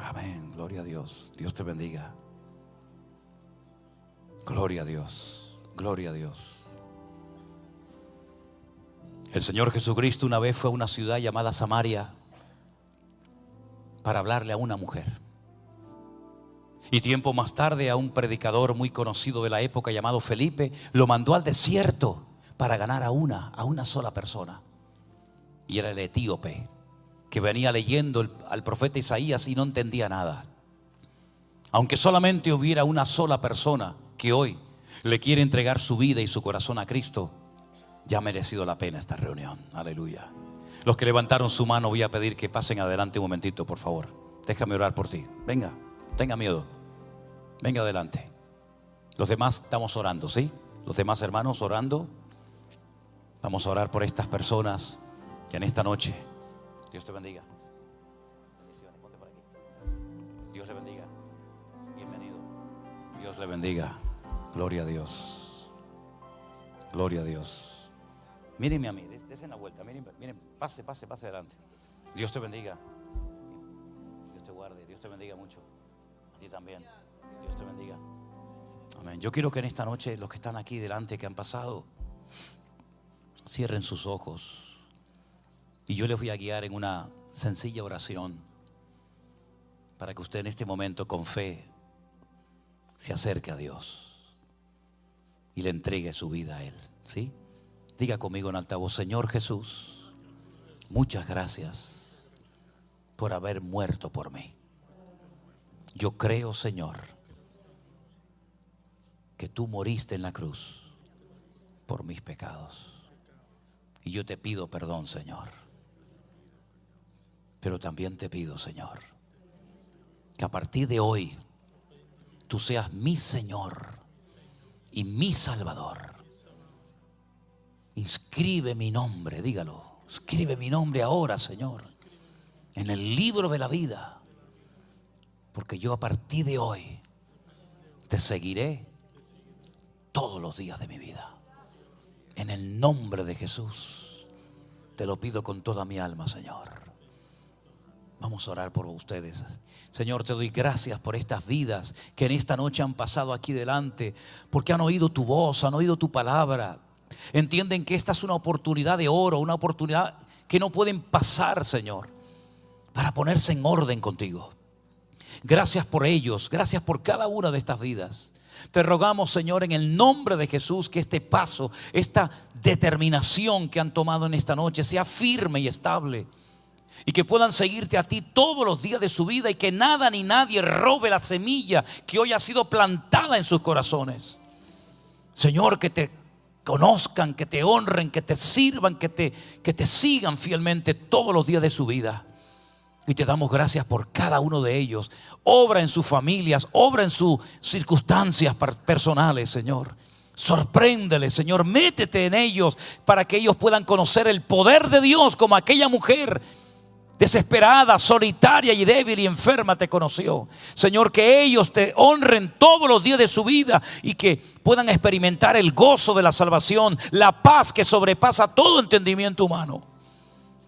Amén, gloria a Dios. Dios te bendiga. Gloria a Dios, gloria a Dios. El Señor Jesucristo una vez fue a una ciudad llamada Samaria para hablarle a una mujer. Y tiempo más tarde a un predicador muy conocido de la época llamado Felipe lo mandó al desierto para ganar a una sola persona. Y era el etíope, que venía leyendo al profeta Isaías y no entendía nada. Aunque solamente hubiera una sola persona que hoy le quiere entregar su vida y su corazón a Cristo, ya ha merecido la pena esta reunión. Aleluya. Los que levantaron su mano, voy a pedir que pasen adelante un momentito, por favor. Déjame orar por ti. Venga, no tenga miedo. Venga adelante. Los demás estamos orando, ¿sí? Los demás hermanos orando. Vamos a orar por estas personas que en esta noche. Dios te bendiga. Bendiciones, ponte por aquí. Dios le bendiga. Bienvenido. Dios le bendiga. Gloria a Dios. Gloria a Dios. Mírenme a mí, desen la vuelta. Miren, pase adelante. Dios te bendiga. Dios te guarde. Dios te bendiga mucho. A ti también. Dios te bendiga. Amén. Yo quiero que en esta noche los que están aquí delante, que han pasado, cierren sus ojos. Y yo les voy a guiar en una sencilla oración para que usted en este momento con fe se acerque a Dios y le entregue su vida a Él, ¿sí? Diga conmigo en altavoz: Señor Jesús, muchas gracias por haber muerto por mí. Yo creo, Señor, que tú moriste en la cruz por mis pecados. Y yo te pido perdón, Señor. Pero también te pido, Señor, que a partir de hoy tú seas mi Señor y mi Salvador. Inscribe mi nombre, dígalo. Escribe mi nombre ahora, Señor, en el libro de la vida. Porque yo a partir de hoy te seguiré todos los días de mi vida. En el nombre de Jesús te lo pido con toda mi alma, Señor. Vamos a orar por ustedes. Señor, te doy gracias por estas vidas que en esta noche han pasado aquí delante, porque han oído tu voz, han oído tu palabra. Entienden que esta es una oportunidad de oro, una oportunidad que no pueden pasar, Señor, para ponerse en orden contigo. Gracias por ellos, gracias por cada una de estas vidas. Te rogamos, Señor, en el nombre de Jesús, que este paso, esta determinación que han tomado en esta noche sea firme y estable, y que puedan seguirte a ti todos los días de su vida, y que nada ni nadie robe la semilla que hoy ha sido plantada en sus corazones. Señor, que te conozcan, que te honren, que te sirvan, que te sigan fielmente todos los días de su vida. Y te damos gracias por cada uno de ellos. Obra en sus familias, obra en sus circunstancias personales, Señor. Sorpréndele, Señor, métete en ellos para que ellos puedan conocer el poder de Dios, como aquella mujer desesperada, solitaria y débil y enferma te conoció. Señor, que ellos te honren todos los días de su vida y que puedan experimentar el gozo de la salvación, la paz que sobrepasa todo entendimiento humano.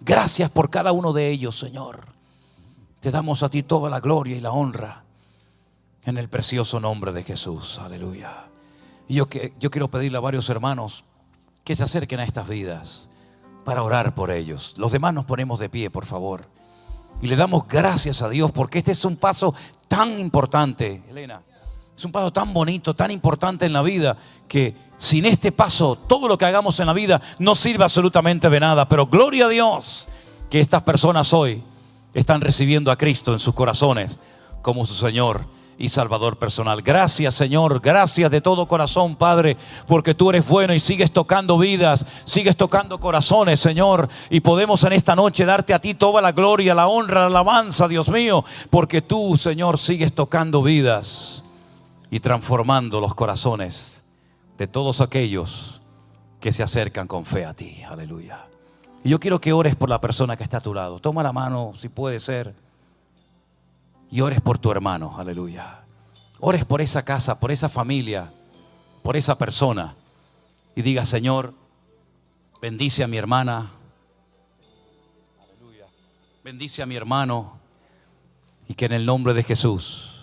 Gracias por cada uno de ellos, Señor. Te damos a ti toda la gloria y la honra en el precioso nombre de Jesús. Aleluya. Y yo quiero pedirle a varios hermanos que se acerquen a estas vidas para orar por ellos. Los demás nos ponemos de pie, por favor. Y le damos gracias a Dios porque este es un paso tan importante, Elena. Es un paso tan bonito, tan importante en la vida, que sin este paso todo lo que hagamos en la vida no sirve absolutamente de nada. Pero gloria a Dios que estas personas hoy están recibiendo a Cristo en sus corazones como su Señor y Salvador personal. Gracias, Señor, gracias de todo corazón, Padre, porque tú eres bueno y sigues tocando vidas, sigues tocando corazones, Señor, y podemos en esta noche darte a ti toda la gloria, la honra, la alabanza, Dios mío, porque tú, Señor, sigues tocando vidas y transformando los corazones de todos aquellos que se acercan con fe a ti. Aleluya. Y yo quiero que ores por la persona que está a tu lado. Toma la mano, si puede ser, y ores por tu hermano. Aleluya. Ores por esa casa, por esa familia, por esa persona. Y diga: Señor, bendice a mi hermana. Aleluya. Bendice a mi hermano. Y que en el nombre de Jesús